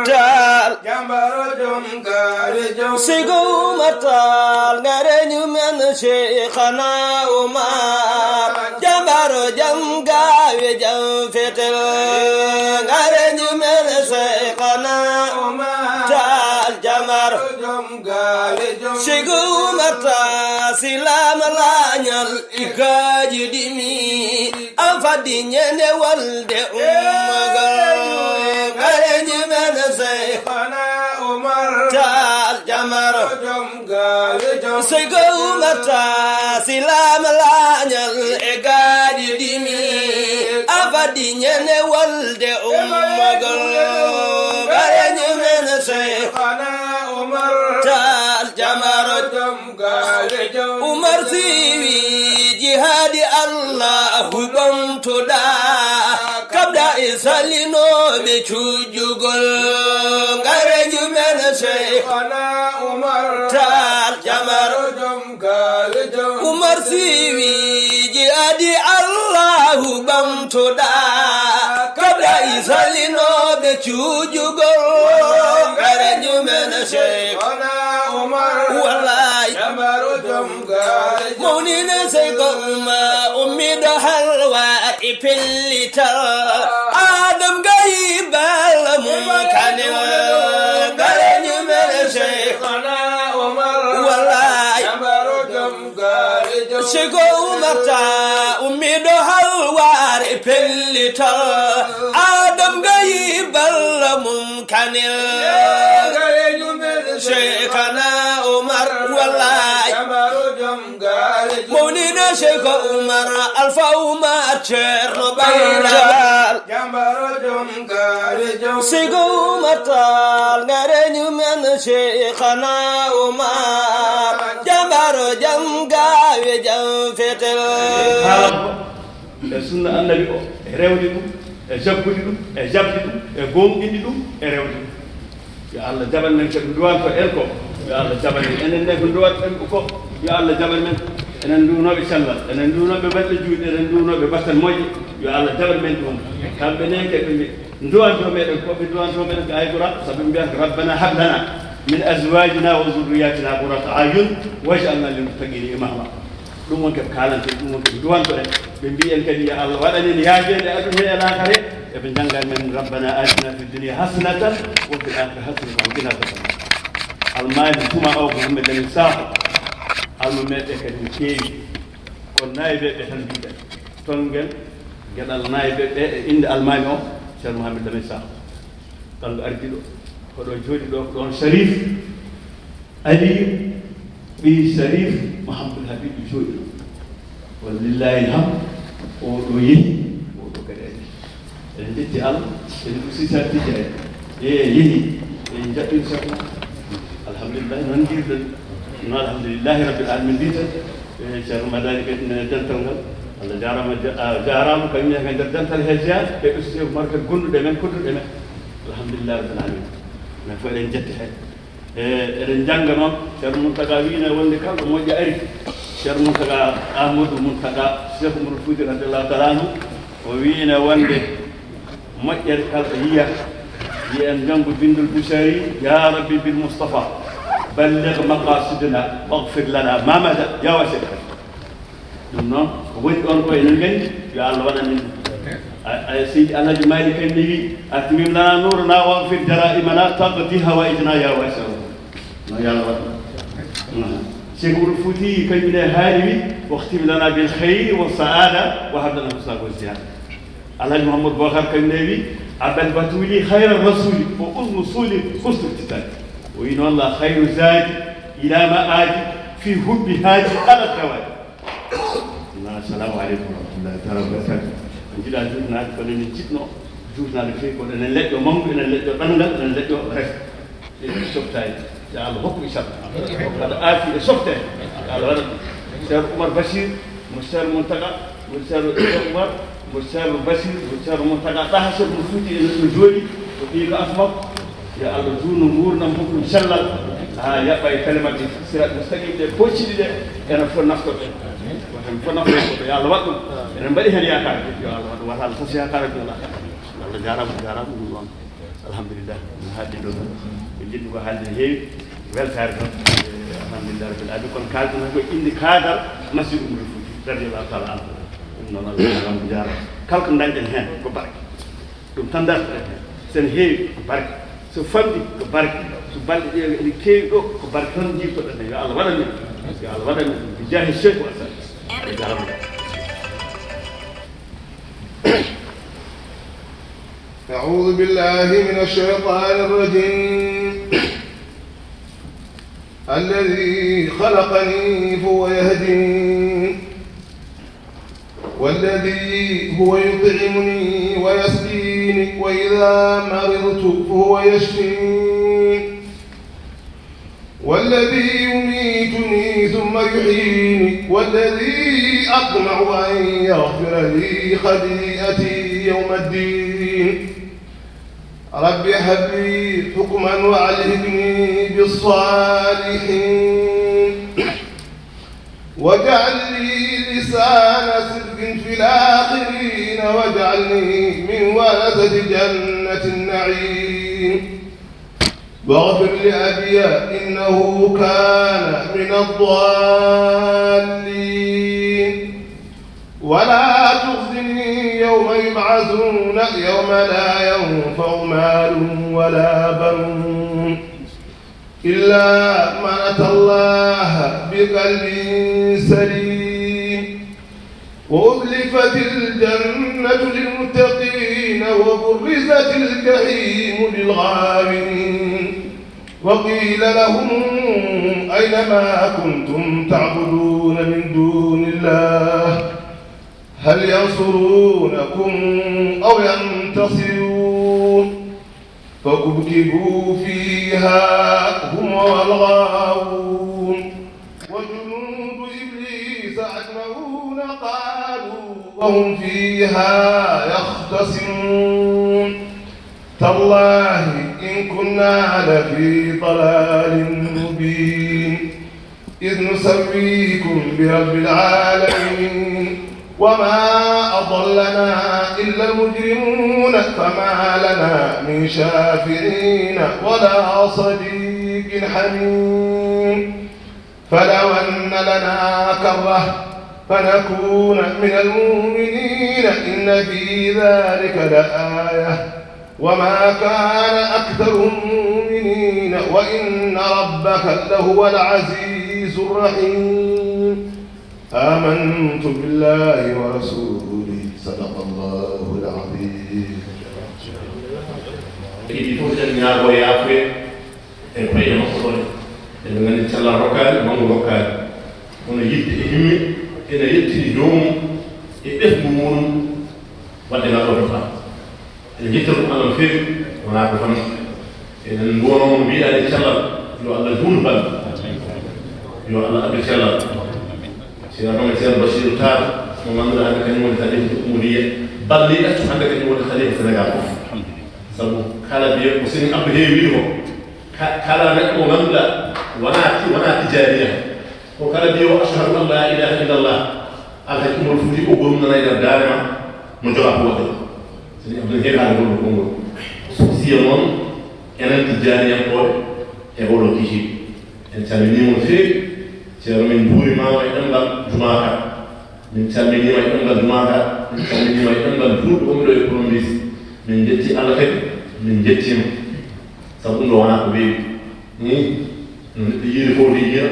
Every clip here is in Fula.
tal jambaro jom gare jom sigo matal ngare nyumen Cheikhana Umar jambaro jam gawe jam fetel ngare nyumen Cheikhana Umar tal jambaro jom gawe jom sigo matal silam lanyal ikaji dimi afadi nyene walde umaga Sego mata silam lanyal egadi dimi afadi nyene walde ummagal garanye men Cheikhana Umar tal jamarajum galejo Umar siwi jihadi Allah hubam toda kabda isalino be chujugol garanye men Cheikhana Umar tal jamarajum galejo Umar siwi jihadi Allah hubam toda kabda isalino be chujugol garanye men Cheikhana Umar wallahi jamarajum galejo monine segoma umida halwa ipillita adam gaibal munkanil garanye men Cheikhana Umar wallahi jamarajum galejo sego umata umido halwa ipillita adam gaibal munkanil garanye men Cheikhana Umar wallahi jamarajum galejo monine Cheikh Umar alfa umar cerno baylal jamarajum galejo sego matal ngarenyu men Cheikhana Umar jamarajum gawe jam fetel e sunna annabi o e rewde ɗum e jabbude ɗum e jabde ɗum e gonɗinde ɗum e rewde ɗum yo Allah jaɓan men kadi duwanto en ko yo Allah jaɓan men enen ne ko duwatɗen ko yo Allah jaɓan men enen nduwnoɓe cellal enen nduwnoɓe baɗɗe juuɗe enen nduwnoɓe batten moƴƴe yo Allah jaɓan men ɗum kamɓe ne keɓe duwanto meɗen koɓe duwanto meɗen ko aygora sabu mbiyata rabbana hab lana min azwajina wa zurriyatina qurrata ayun waj'alna lil muttaqina imama ɗum won keɓe kalante ɗum won keɓe duwanto en ɓe mbiyen kadi yo Allah waɗanen yaajede aduna e lakare eɓe janggal men rabbana atina fi dunia hasanatan wa fil akhirati hasanatan wa qina adhaban almani tuma o ko himɓe dañi saafo alma meɗe kadi no keewi kono nayɓe ɓe tan mbiɗen toon ngel gueɗal nayɓe ɓe e inde almami o ceerno Mouhamed Lamine Sakho kanko ardi ɗo koɗo jooɗi ɗo ko ɗon Sharif Aliyu ɓi Sharif Mouhamadoul Habib jooɗi ɗo walillahi alhamd oɗo yeehi oɗo kadi adi eɗen jetti Allah eɗen usi sartiji en yeehi en jaɓɓin sakko alhamdulillahi noon jiirɗen no alhamdulillahi rabbil alamin mbiten ceerno madani kadi nene dental ngal Allah jarama kañum e nder dental he jeya ɓe usti markat gonduɗe men kodduɗe men alhamdulillahi rabbil alamin men fof eɗen jetti hen eɗen jangga noon ceerno Mountaga wiine wonde kalɗo moƴƴo ari ceerno Mountaga Amadou Mountaga Cheikh Oumar Fouti radiallahu taala anhu o wiine wonde moƴƴere kalɗo yiya yiyen janggo bindul Bouchari ya rabbi bil Moustapha balligh maqasidina waghfir lana ma mada ya wasiq ɗum noon ko woni ɗon ko enen gandi yo Allah waɗanen seydi Alhaji Malick en ne wi atmim lana nurana waghfir jara'imana taqdi hawaijana ya wasiq no yo Allah waɗa Cheikh Oumar Fouti kañumne haali wi wahtim lana bil khayri wa saada wa hab lana husna wa ziyada Alhaji Mouhamadou Bocar kañumne wi abal batuli khayra rasuli wa uzmu suli husnu titani وإن الله خير زاد إلى مآد في حب هادي على الدوام. السلام عليكم ورحمة الله تعالى وبركاته. جدا جودنا كنا نجتنا جودنا لفيك كنا نلقي مانغ نلقي بانغ نلقي رف. سبتاي يا الله حكم شاب. هذا آتي سبتاي. هذا سير عمر بشير مستر منتقى مستر عمر مستر بشير مستر منتقى تحسب مفوتي الجولي وفي أسماء. يا الله جون نورنا مفكر شلل يا باي كلمة سيرة مستقيم ده بوشي ده أنا فنفتو وهم فنفتو يا الله وقت أنا بدي هني أكاد يا الله وهذا الخشية أكاد يا الله جارم الله alhamdulillah min haalde ɗo tan ɓe jiɗɗi ko haalde ne heewi weltare tan alhamdulillah rabbil alamin kono kalden ko inde kaadal Nasiru Ummul Fuuti radiyallahu taala anhu ɗum noon alhamdu jarama kala ko dañɗen heen ko barke ɗum tan dartoɗen heen sen heewi ko barke so famɗi ko barke so balɗe ɗe ene keewi ɗo ko barke tan jiftoɗen hen yo Allah waɗan men yo Allah waɗan men bi jahi cheikh wa sallam. أعوذ بالله من الشيطان الرجيم الذي خلقني فهو يهدين والذي هو يطعمني ويسقيني وإذا مرضت فهو يشفين والذي يميتني ثم يحييني والذي أطمع أن يغفر لي خطيئتي يوم الدين رب هب لي حكما وألهمني بالصالحين واجعل لي لسان صدق في الآخرين واجعلني من ورثة جنة النعيم واغفر لأبي إنه كان من الضالين ولا تخزني يوم يبعثون يوم لا ينفع مال ولا بنون إلا من أتى الله بقلب سليم وأزلفت الجنة للمتقين وبرزت الجحيم للغاوين وقيل لهم أين ما كنتم تعبدون من دون الله هل ينصرونكم أو ينتصرون فكبكبوا فيها هم والغاوون وجنود إبليس أجمعون قالوا وهم فيها يختصمون تالله إن كنا لفي ضلال مبين إذ نسويكم برب العالمين وما أضلنا إلا المجرمون فما لنا من شافعين ولا صديق حميم فلو أن لنا كرة فنكون من المؤمنين إن في ذلك لآية وما كان أكثرهم مؤمنين وإن ربك لهو العزيز الرحيم آمنت بالله ورسوله صدق الله العظيم. Il faut terminare poi apre e poi non solo e non è la locale ma un locale on yitti himmi e ne yitti dum e def mum wadde na do fa e yitti ko Allah fi wala ko fan e nan wono mon bi ala chala yo Allah dul bal yo Allah abdi chala sina no sen bashir tar mo man da kan mo tadi umuriye balli at hande kan mo khalifa Senegal sabu kala biye ko sin abdu heewi ko kala nak mo nganda wana tijariya ko kala biye wa ashhadu an la ilaha illa allah ala ko futi ko gum na ida dama mo jola ko wado sin abdu heewi ala ko ngo so si non enen tijariya ko e wolo kiji en tamini mo fi ceerno min buuri ma e ɗemgal jumaka min calminima e ɗemgal jumaka min calminima e ɗemgal duuɓi wonɗo e colombis min jetti Allah kadi min jettima sabu ɗum ɗo wona ko weewi ni no neɗɗo yiiri fof de yiira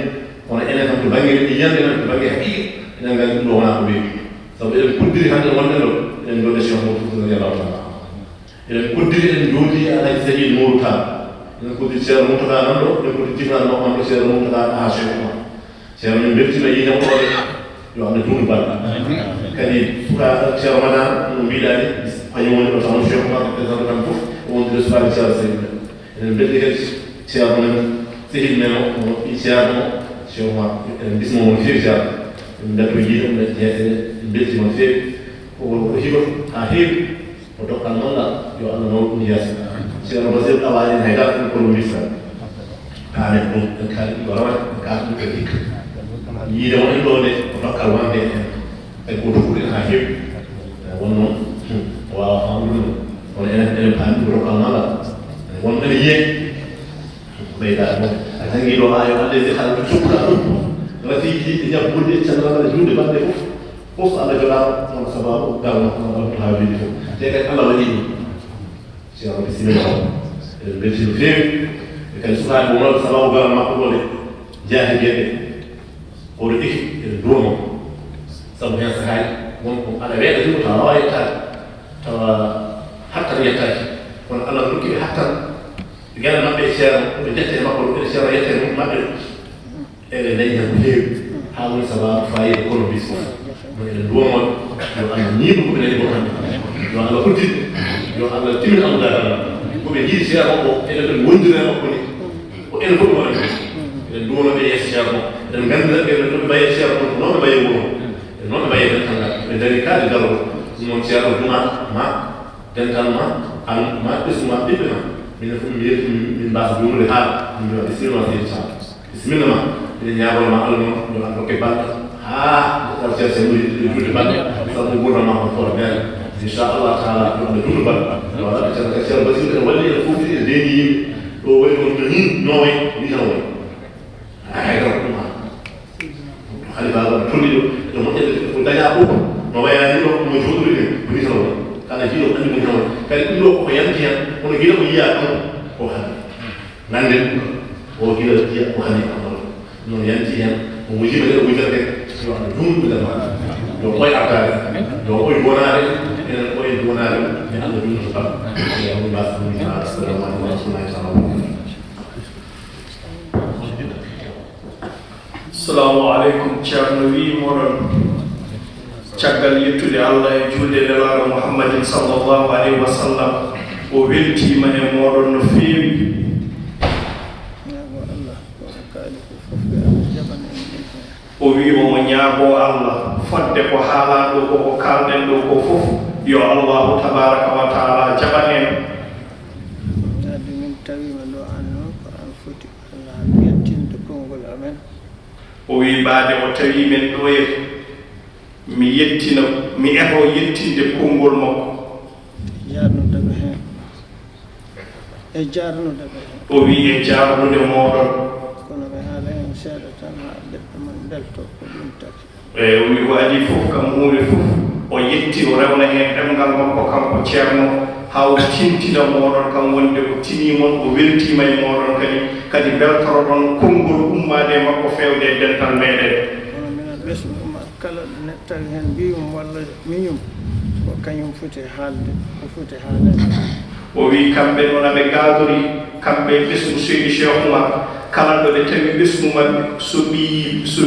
kono enen kam to bange neɗɗo yiyande nan to bange haqiqa eɗen nganndi ɗum ɗo wona ko weewi sabu eɗen koddiri hannde wonɗen ɗo eɗen jooɗe cheikh mo fof radiallahu taala eɗen koddiri eɗen jooɗi alaji saƴid mouru tall eɗen koddiri ceerno moutaka nan ɗo eɗen koddiri jifnade makko man ɗo ceerno moutaka aha cheikh omar ceerno min beltima yiide oɗe yo Allah duuɗi balɗa kadi sukaɗo ceerno madane no mbiɗani kañum woni ɗo taw cheikh omar président kam fof wondude sukaɓe ceerno sayid eɗen belɗi kadi ceerno men sehil men o ono ɓi ceerno cheikh omar eɗen bismomo no feewi ceerno min datto yiide ɗum ɗe jeeɗe en beltima no feewi ko hiɓa ha heewi o dokkal malla yo Allah nawa ɗum yeeso ceerno basir ɗawaani en haydara ɗum kono mbisa kamen ɗum en kaali ɗum rawat en kaali ɗum e hikka yiide o en ɗo de o dokkal wonde en kadi ko dokkuɗen ha heewi wonno wawa famɗude kono enen paami ɗum dokkal malla won ene yiye ɓeyda moom a jangii ɗo haa yo hannde haalde cukkuɗa ɗum rasiiji ñabbude cellal juuɗe maɓɓe fof Allah joɗaama on sababu galno on haa wiide fof te kadi Allah waɗii ɗum ceerno bisimilla o eɗen belti no feewi e kadi sukaaɓe mo noon sababu garal makko ɗo de jaahi geɗe oɗo ɗiki eɗen duwamo sabu heen sahaaji wonko aɗa weeɗa jumo tawa wawa yettaade tawa hattan yettaaki kono Allah nokki ɓe hattan gala maɓɓe e ceerno ɓe jettee makko ɗo ɓe ceerno yettee maɓɓe ɗo eɓe dañi hen ko heewi haa woni sababu fayida kono bis fof no eɗen duwamon yo Allah ñiiɓe ko ɓe nani bon hannde yo Allah hudditɓe yo Allah timin amdadalla ko ɓe jiiɗi ceerno makko eɗen ɓen wondire makko ni ko ene fof wona eɗen duwanoɓe yeeso ceerno makko eɗen nganndirɓe ɓe no ɓe mbaye ceerno makko noon ɓe mbaye wuro e noon ɓe mbaye dental ɓe dari kaade garol ɗum noon ceerno duma ma dental ma an ma ɓesgu ma ɓiɓɓe ma minen fof min yeeti min mbasa jumrude haala min mbiwa bisimilla seydi sa bisimilla ma minen ñaagonoma Allah noon yo Allah dokke balɗe haa taw ceerno sen ɓuri juude balɗe sabu gurdam ma on fota meere inchallah taala yo Allah juude balɗe yo Allah ɓe ceerno ceerno basiru ene walli ene fofti ene deeni yimɓe ɗo wayi on no ni nowoy ni tan woni haydara ɗum ha halifa ɗo tolli ɗo e moƴƴede ko daña fof no wayani ɗo no joɗori ɗen ko ni tan woni kala jiiɗo andi ko ni tan woni kadi ɗum ɗo koko yanti hen kono guila ko yiya ɗon o hande nanden o guila yiya o hande amalo noon yanti hen o wujima ɗe ɗo wujata yo Allah juutɓe nder ma yo ɓoye artade yo ɓoye bonade enen ɓoye bonade e Allah juutoto kam e amu mbasa ɗum ha assalamu aleykum wa rahmatullahi taala wa barakatuh. Assalamu aleykum ceerno wi moɗon caggal yettude Allah e julde nelaɗo Muhammadin sallllahu alayhi wa sallam o weltima e moɗon no feewi o wi omo ñaago Allah fodde ko haala ɗo koko kalɗen ɗo ko fof yo Allahu tabaraka wa taala jaɓan en tade min tawima ɗo an noon ko an foti Allah yettinde konngol amen o wi baade o tawi men ɗo e mi yettina mi eto yettinde konngol makko jarnudeɓe heen e jarnudeɓe heen o wi e jarnude moɗon kono ɓe haala hen seeɗa tan ha ɓeɗɗo man belto ko ɗum taki o wi ko adi fof kam huunde fof o yetti o rewna heen ɗemngal makko kanko ceerno haw tintina moɗon kam wonde o tinimon o weltima e moɗon kadi beltoroɗon konngol ummade e makko fewde e dental meɗen kono minen ɓesnuma kala ɗo nettawi hen mbiyum walla miñum ko kañum foti haalde ko foti haalede o wi kamɓe noon aɓe gaadori kamɓe ɓesgu seydi Cheikh Oumar kala ɗo ɓe tawi ɓesgu maɓɓe so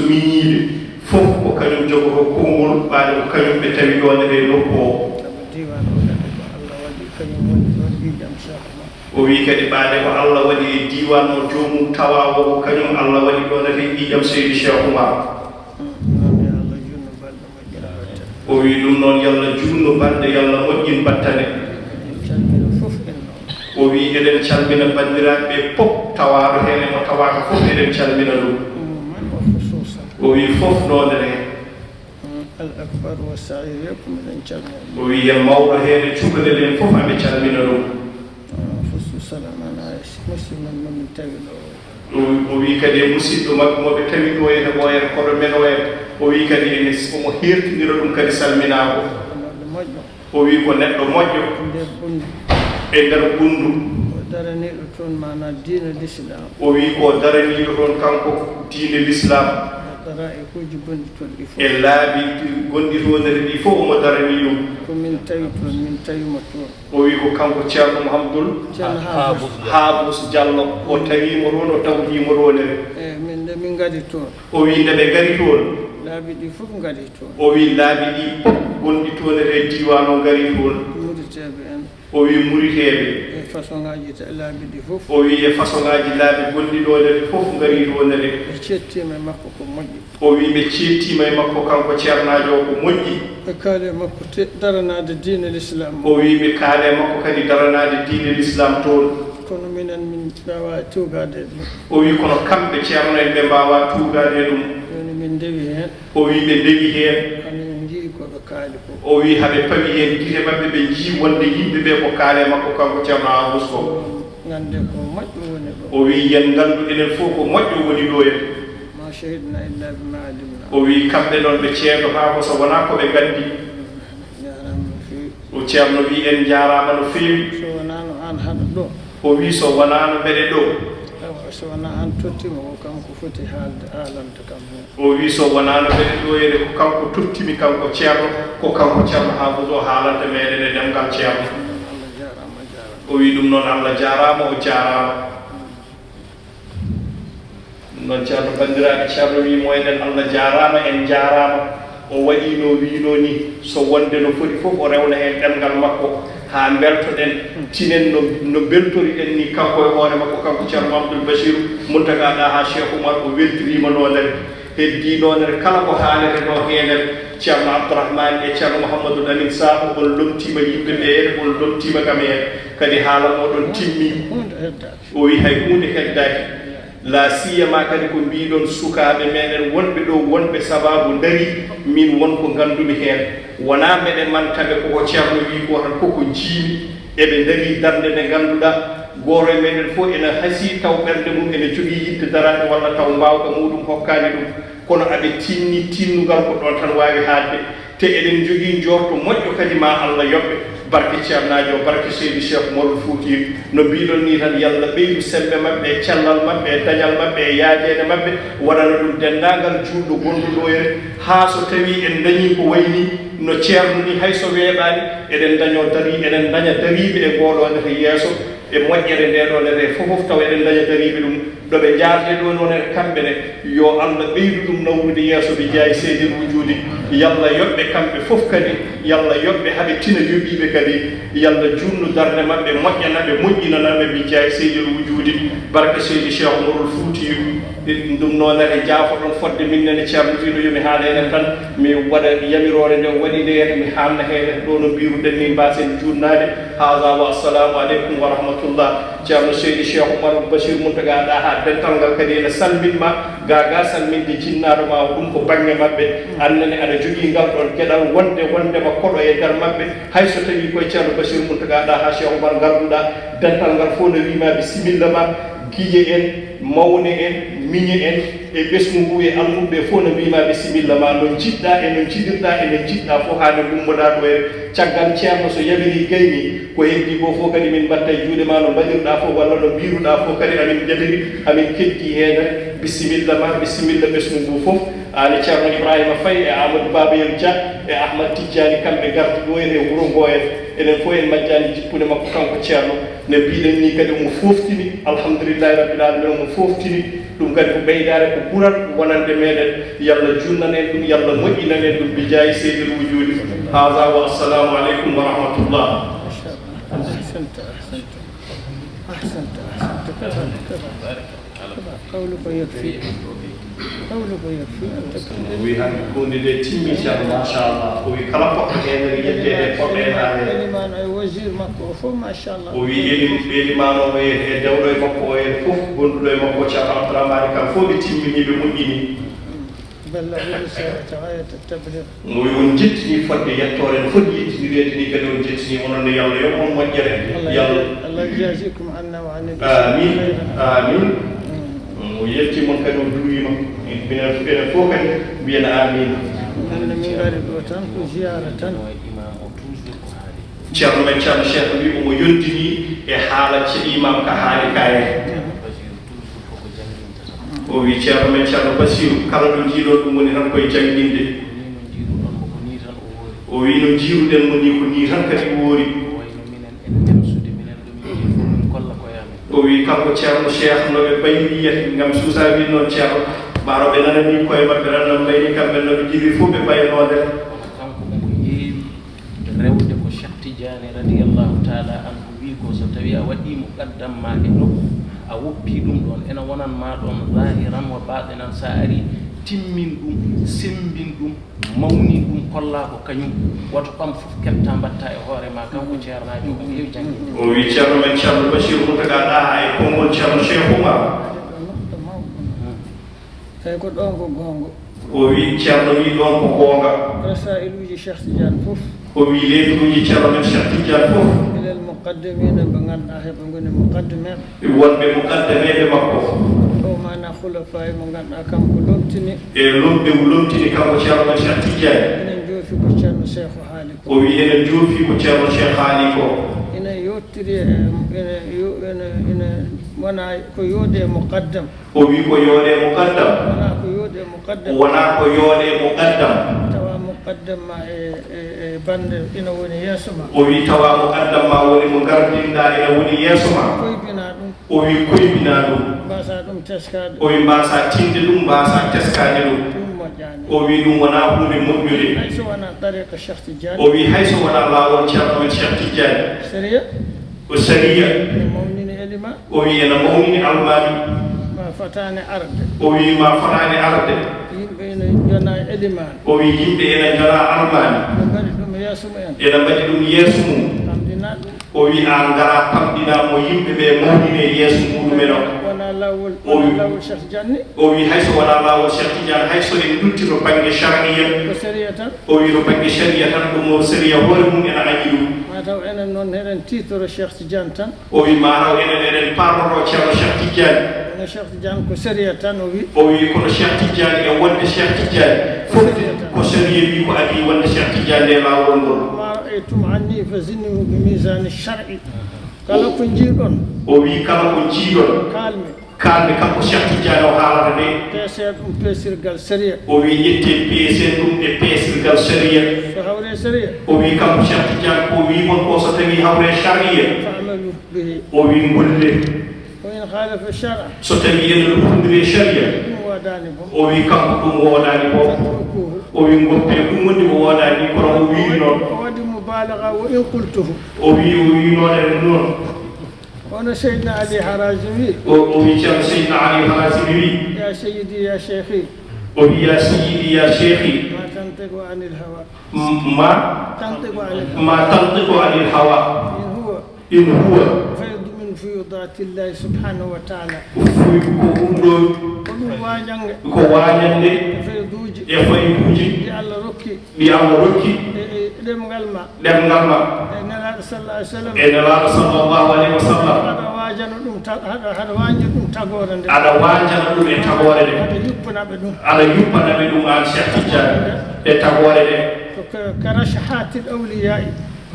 miñiiɓe fof ko kañum jogoto konngol ɓaade ko kañum ɓe tawi ɗone e nokku o sabu diwan o kadi ko Allah waɗi kañum woni ɗon ɓiijam Cheikh Oumar o wi kadi ɓaade ko Allah waɗi e diwan o joomum tawawo ko kañum Allah waɗi ɗone e ɓiijam seydi Cheikh Oumar noon yo Allah junno balɗe moƴƴina battane o wi ɗum noon yallah junno balɗe yallah moƴƴin battane calmina fof en noon o wi eɗen calmina bandiraɓe ɓe fof tawaɗo hen emo tawaka fof eɗen calmina ɗum man o hususan o wi fof noone ne al akbar wa sair yëpp miɗen calmina o wi en mawɗo hen e cukalel en fof aɓe calmina ɗum hususan amana musidmen momin tawi ɗo o wi kadi e musidɗo mabɓe moɓe tawi ɗo e ɓoyen koɗo men o en o wi kadi omo hertidira ɗum kadi salminako neɗɗo moƴƴo o wi ko neɗɗo moƴƴo nder ɓundi e nder ɓundu o daraniɗo toon mana diina l'islam o wi ko daraniɗo toon kanko diine l'islam dara e kuuji bonɗi toon ɗi fof e laabi gonɗi tonere ɗi fof omo darani ɗum komin tawi toon min tawima toon o wi ko kanko ceerno Mouhamadoul ceerno haabus Haabus Diallo o tawimo toon o tawdimo ronere e min nde min gadi toon o wi nde ɓe gari toon laabi ɗi fof gadi toon o wi laabi ɗi fof gonɗi tonere e diwan o gari toon muriteɓe en o wi muriteɓe e façon ngaji laabi ɗi fof o wi e façon ngaji laabi gonɗi ɗonere fof gari ronere ɓe cettima e makko ko moƴƴi o wi ɓe cettima e makko kanko ceernajo o ko moƴƴi ɓe kaali e makko daranade diine l'islam o wi ɓe kaale makko kadi daranade diine l'islam toon kono minen min mbawa tugade ɗum o wi kono kamɓe ceerno en ɓe mbawa tugade ɗum joni min dewi hen o wi ɓe ndewi hen hande min jii koɓe kaali ko o wi haɓe pawi hen guite mabɓe ɓe jii wonde yimɓe ɓe ko kaale makko kanko ceerno Haabus ko ngande ko moƴƴo woni ɗo o wi yen ngandu enen fof ko moƴƴo woni ɗo en ma shahidna illa bima alimna o wi kamɓe noon ɓe ceeɗo haa ko so wonaa ko ɓe nganndi jarama no fewi o ceerno wi en jaaraama no feewi so wonano an haɗa ɗo o wi so wonaano mbeɗe ɗo so wona an tottima ko kanko foti haalanta kam hen o wi so wonaano mbeɗe ɗo ene ko kanko tottimi kanko ceerno ko kanko ceerno Hamadou o haalanta meɗen e ɗemgal ceerno Allah jarama o wi ɗum noon Allah jaaraama o jaaraama ɗum noon ceerno banndiraaɓe ceerno wi moyɗen Allah jaaraama en jaaraama o waɗi no wiino ni so wonde no foti fof o rewna heen ɗemgal makko haa mbeltoɗen tinen no mbeltoriɗen ni kanko e hoore makko kanko ceerno Mamadou Bachir Mountaga Daha Cheikh Oumar o weltiriima noonere heddii noonere kala ko haalete ɗo heenere ceerno Abdourahmane e ceerno Mouhamadou Amin Sakho on lomtiima yimɓe ɓe en on lomtiima kam heen kadi haala moɗon timmii o wi hay huunde heddaaki la siyama kadi ko mbiɗon sukaaɓe meɗen wonɓe ɗo wonɓe sababu dari min wonko ngandumi heen wona meɗen mantaɓe koko ceerno wi ko tan koko jiimi eɓe dari darde nde ngannduɗaa goto e meɗen fof ene hasi taw ɓernde mum ene jogii yitte daraade walla taw mbawka muɗum hokkaani ɗum kono aɓe tinni tinnugal ko ɗon tan waawi haadde te eɗen jogii njorto moƴƴo kadi ma Allah yoɓɓe barke ceernajo o barke seydi Cheikh Oumar Foutiyou no mbiɗon ni tan yalla ɓeydu sembe maɓɓe e cellal maɓɓe e dañal maɓɓe e yaajeede maɓɓe waɗana ɗum denndaangal juulɗo gonɗuɗo here haa so tawi en dañii ko wayni no ceerno ni hay so weeɓaani eɗen dañoo eɗen daña dariiɓe e ngooɗoo ndete yeeso e moƴƴere nde ɗo ndete fof taw eɗen daña dariiɓe ɗum ɗo ɓe jaarde ɗo noon en kamɓe ne yo Allah ɓeydu ɗum nawrude yeeso ɓe jaayi seydel wujuudi yalla yoɓɓe kamɓe fof kadi yalla yoɓɓe haɓe tina yoɓiiɓe kadi yalla juutnu darde maɓɓe moƴƴanaɓe moƴƴinanaɓe ɓe jaayi seydel wujuudi barke seydi Cheikh Oumar Foutiyou ɗum noon ene jaafo ɗon fodde min nene ceerno fiino yomi haala enen tan mi waɗa yamirore nde waɗi nde yete mi haalna heene ɗo no mbiruɗen ni mbasen juutnade haga wa assalamu aleykum wa rahmatullah ceerno seydi Cheikh Oumar Bachir Mountaga Daha dental ngal kadi ene salminma gaga salminde jinnaɗo ma ɗum ko bange maɓɓe annene aɗa jogii ngal ɗon gueɗal wondema koɗo e nder maɓɓe hayso tawi koye ceerno Bachir Mountaga Daha Cheikh Oumar garduɗa dental ngal fof no wima bisimilla ma guiƴe en mawne en miñe en e ɓesgu ngu e almuɓe fof no mbima bisimilla ma no jiɗɗa e no jiɗirɗa e no jiɗɗa fof hade gummoɗa ɗo e caggal ceerno so yamiri gayni ko heddi ko fof kadi min mbatta e juuɗe ma no mbaɗirɗa fof walla no mbiruɗa fof kadi amin jaɓiri amin keddi hene bisimilla ma bisimilla ɓesgu ngu fof ani ceerno Ibrahima Faye e Amadou Babayel Dia e Ahmad Tidiani kamɓe gardi ɗo en e wuuro ngo en enen fof en majjani jippude makko kanko ceerno ne mbiɗen ni kadi omo foftini alhamdulillahi rabbil alamin omo foftini ɗum kadi ko ɓeydare ko ɓurat wonande meɗen yalla junnanen ɗum yalla moƴƴinanen ɗum bi jaayi seydel wujuudi haga wa assalamu aleykum wa rahmatullah قولك يكفي قولك يكفي wi han hunde nde timmi ceerno machallah o wi kala poɗɗo henere yettede poɗɗo e haale elimano e wazir makko o fof machallah o wi elimanomo e dewɗo e makko o en fof gonɗuɗo e makko ceerno Abdourahmane kam fof ɓe timmini ɓe moƴƴini balla risalata ayata tablir o wi on jettini fodde yettore no foti yettinirede ni kadi on jettini onon ne yalla yo on moƴƴere yalla Allah jasikum anna wa anil amin amin o yetti mon kadi o duwima enen fof kadi mbiyen amin nande min ngari ɗo tan ko ziyara tan ceerno men ceerno Cheikh wi omo yondini e haala imam ka haali kaye o wi ceerno men ceerno Basiru kala ɗo jiiɗo ɗum woni tan koye jangguinde o wi no jiiruɗen mo ni ko ni tan kadi woori o wi kanko ceerno Cheikh noɓe bayni yiyata ngam suusa wi noon ceerno mbaɗo ɓe nanani koye maɓɓe tan no mbayni kamɓe noɓe jiiri fof ɓe baynode kanko omo heewi rewde ko Cheikh Tidiane radiallahu taala anhu wi ko so tawi a waɗimo qaddam ma e nokku a woppi ɗum ɗon ena wonanma ɗon zahiran wa batinan sa ari timmin ɗum sembin ɗum mawnin ɗum kolla ko kañum woto ɓam fof kebta mbatta e hoore ma kanko ceernajo omo heewi jangguinde o wi ceerno men ceerno Bachir Mountaga Daha e konngol ceerno Cheikh Oumar tawi ko ɗon ko gonga o wi ceerno wi ɗon ko gonga rasailuji Cheikh Tidiane fof o wi leyduuji ceerno men Cheikh Tidiane fof إلى المقدمين بغان أحب نقول مقدمين wonɓe muqaddameɓe makko وما أنا خلفاء بغان أكم كلومتني e lomɓe lomtini kanko ceerno men Cheikh Tidiane إن جوفي كشان شيخ حالي o wi enen joofi ko ceerno Cheikh haali ko إن يوتري إن وانا كيودي مقدم o wi ko yoode muqaddam وانا كيودي مقدم wona ko yoode muqaddam توا مقدم مع بند إن وني يسمع o wi tawa muqaddam ma woni mo gardinɗa ene woni yeeso ma كوي بنادم o wi koybina ɗum باسا دم تسكاد o wi mbasa tinde ɗum mbasa teskade ɗum دم مجاني o wi ɗum wona hunde moƴƴude ليس وانا طريق الشيخ تجاني o wi hayso wona lawol ceerno men Cheikh Tidiane سريع ko sariya مؤمنين إلما o wi ene mawnini almami ما فتاني أرض o wi ma fanani arde يمكن جنا إلما o wi yimɓe ene jona almami بغادي دم يسمع ene mbaɗi ɗum yeeso mum الحمدلله o wi an ngara pamɗinamo yimɓe ɓe mawnine yeeso muɗumen o وانا لول شيخ جاني o wi hayso wona lawol Cheikh Tidiane hayso en dutti to banggue charia وسريعة o wi to banggue charia tan ɗum o sériya hoore mum ene añi ɗum ما تو أنا نون هذا تيتر الشيخ تجان تان o wi mataw enen eɗen parloto ceerno Cheikh Tidiane أنا الشيخ تجان كسريعة تان وبي o wi kono Cheikh Tidiane e wonde Cheikh Tidiane fof ko charia wi ko adi wonde Cheikh Tidiane nde lawol ngol ما رأيتم عني فزنوا بميزان الشرعي قالوا كنجيرون o wi kala ko jiiɗon كالمي kalde kanko Cheikh Tidiane o haalata nde تسير بيسير قال سريع o wi ƴette peesen ɗum e peesirgal charia فهوري سريع o wi kanko Cheikh Tidiane ko wi mon ko so tawi hawre charia فعملوا به o wi golle وإن خالف الشرع so tawi ene ɗumɗondiri charia هو دانبهم o wi kanko ɗum wodani ko فاتركوه o wi goppe ɗum woni ko wodani kono o wiri noon ودي مبالغة وإن قلته o wi noon ene noon وأنا سيدنا علي حرازمي o wi ceerno Seydina Ali Harazimi wi يا سيدي يا شيخي o wi ya siyidi ya cheikhi ما تنطق عن الهوى ma تنطق عن الهوى ma tantiqu anil hawa إن هو in huwa فيض من فيضات الله سبحانه وتعالى fuy ko ɗum ɗo ومن واجنغ ko wañande فيضوج e fayduji دي الله ركي ɗi Allah rokki دم غلما ɗemgal ma نلا صلى الله عليه وسلم e nelaɗo sallllahu alayhi wa sallam هذا واجن دم هذا واجن دم تغورن aɗa wanjana ɗum e tagore ɗe هذا يبنا بدون aɗa yuppanaɓe ɗum an Cheikh Tidiane e tagore ɗe كرشحات الأولياء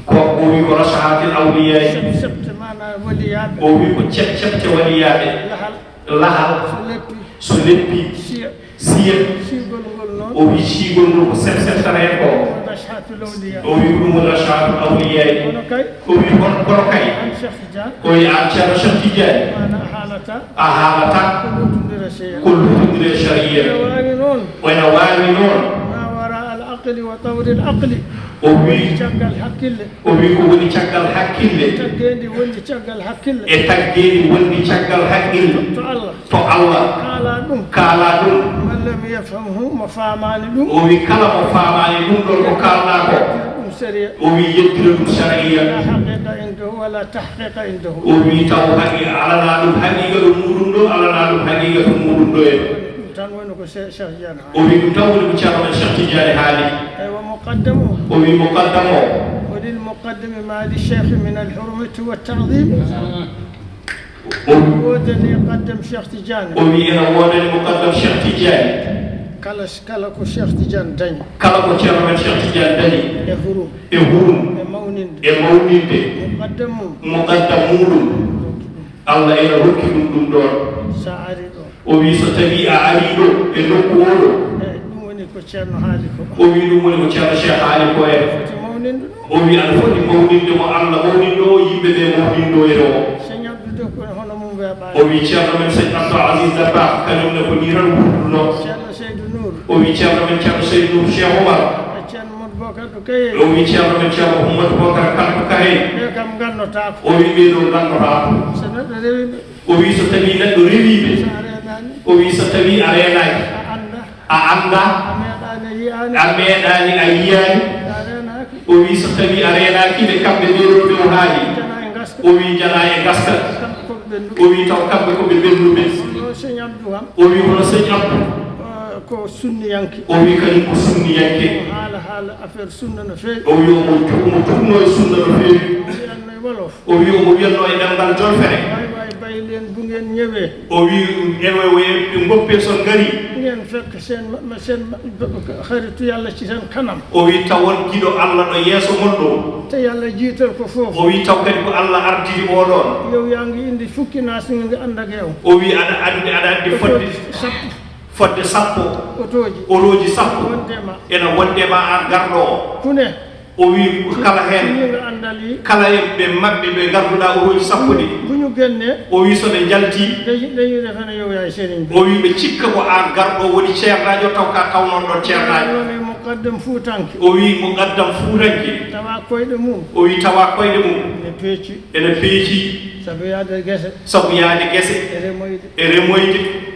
ko o wi ko rasahatil awliyayi سبت معنا وليات o wi ko ceɓceɓte waɗiyaɓe لحل lahal سلبي so leppi شيء siya شيء قول نون o wi siigol ngol ko seɓseɓtana hen ko رشحات الأولياء o wi ko ɗum woni rasahatul awliyayi ونكاي o wi kono kay عن شيخ جان o wi an ceerno Cheikh Tidiane معنا حالة a haalata كل شيء ko lutodire charia واني نون wayno wawi noon ما وراء العقل وطور العقل o wi شغل حكيل o wi ko woni caggal hakkille تجيني ولي شغل حكيل e taggeedi woni caggal haqqille تو الله to Allah قال دم kaala ɗum من لم يفهمه مفهمان دم o wi kala mo faamani ɗum ɗon ko kalɗa ko دم سريع o wi yettire ɗum charia لا حقيقة عنده ولا تحقيق عنده o wi taw alana ɗum haqiqa ɗo muɗum ɗo alana ɗum haqiqa to muɗum ɗo en تنوينك شيخ جان o wi ɗum taw woni ko ceerno men Cheikh Tidiane haali أيوة مقدمه o wi muqaddam o وللمقدم ما للشيخ من الحرمة والتعظيم o wi ودني قدم شيخ تجان o wi ene wodani muqaddam Cheikh Tidiane كلا كو شيخ تجان دني kala ko ceerno men Cheikh Tidiane dañi يهرو e hurum مونين e mawninde مقدم muqaddam muɗum Allah ene hokki ɗum ɗum ɗon ساعري دو o wi so tawi a ari ɗo e nokku oɗo ɗum woni ko ceerno haali ko o wi ɗum woni ko ceerno Cheikh haali ko en foti mawnindu ɗum o wi aɗa foti mawninde mo Allah mawnindo o yimɓe ɓe mawnindo ene o so ñabdude ko hono mum weeɓaani o wi ceerno men seigne Abdou Aziz Dabakh kañum ne ko ni tan wurduno ceerno Seydou Nour o wi ceerno men ceerno Seydou Cheikh Oumar e ceerno Modou Bocar ɗo kaye o wi ceerno men ceerno Mouhamadou Bocar Kanko Kaye ɓe kam nganndotaako o wi ɓeɗo nganndotaako so neɗɗo rewiɓe o wi so tawi neɗɗo rewiɓe so a reenaani o wi so tawi a renaki a annda a anda a meeɗaani yiyaani a meeɗani a yiyani a reenaaki o wi so tawi a renaki ɓe kamɓe ɓeɗo ɓe o haali jana e ngaska o wi jana e gaska kamɓe koɓe ɓenndu o wi taw kamɓe koɓe ɓennuɓe o so ñabdu kam o wi hono seigne Abdou ko sunniyanke o wi kañum ko sunniyanke haala haala affaire sunna no feewi o wi omo tugno e sunna no feewi o wiyanno e wolof o wi omo wiyanno e ɗemngal jolfere way baylen bu ngeen ñëwee o wi ɓe goppe son ngari ngeen fekk seen xaritu yàlla ci seen kanam o wi tawon giɗo Allah ɗo yeeso mon ɗo te yàlla jiital ko foofu o wi taw kadi ko Allah ardiri oɗon yow yaa ngi indi fukki naas nga ànd ak yow o wi aɗa andi fodde sappo otoji sappo ena wondema an garɗo o ku ne o wi kala hen nga àndal yi kala ɓe maɓɓe ɓe garduɗa otoji sappo ɗi bu ñu génnee o wi so ɓe jalti dañuy defe ne yow yaay sëriñ bi o wi ɓe cikka ko an garɗo woni ceernajo taw ka tawnon ɗon ceernajo woni muqaddam fuutanke o wi mo gaddam fuutanke tawa koyɗe mum o wi tawa koyɗe mum ene peeci sabu yaade gese e remoyde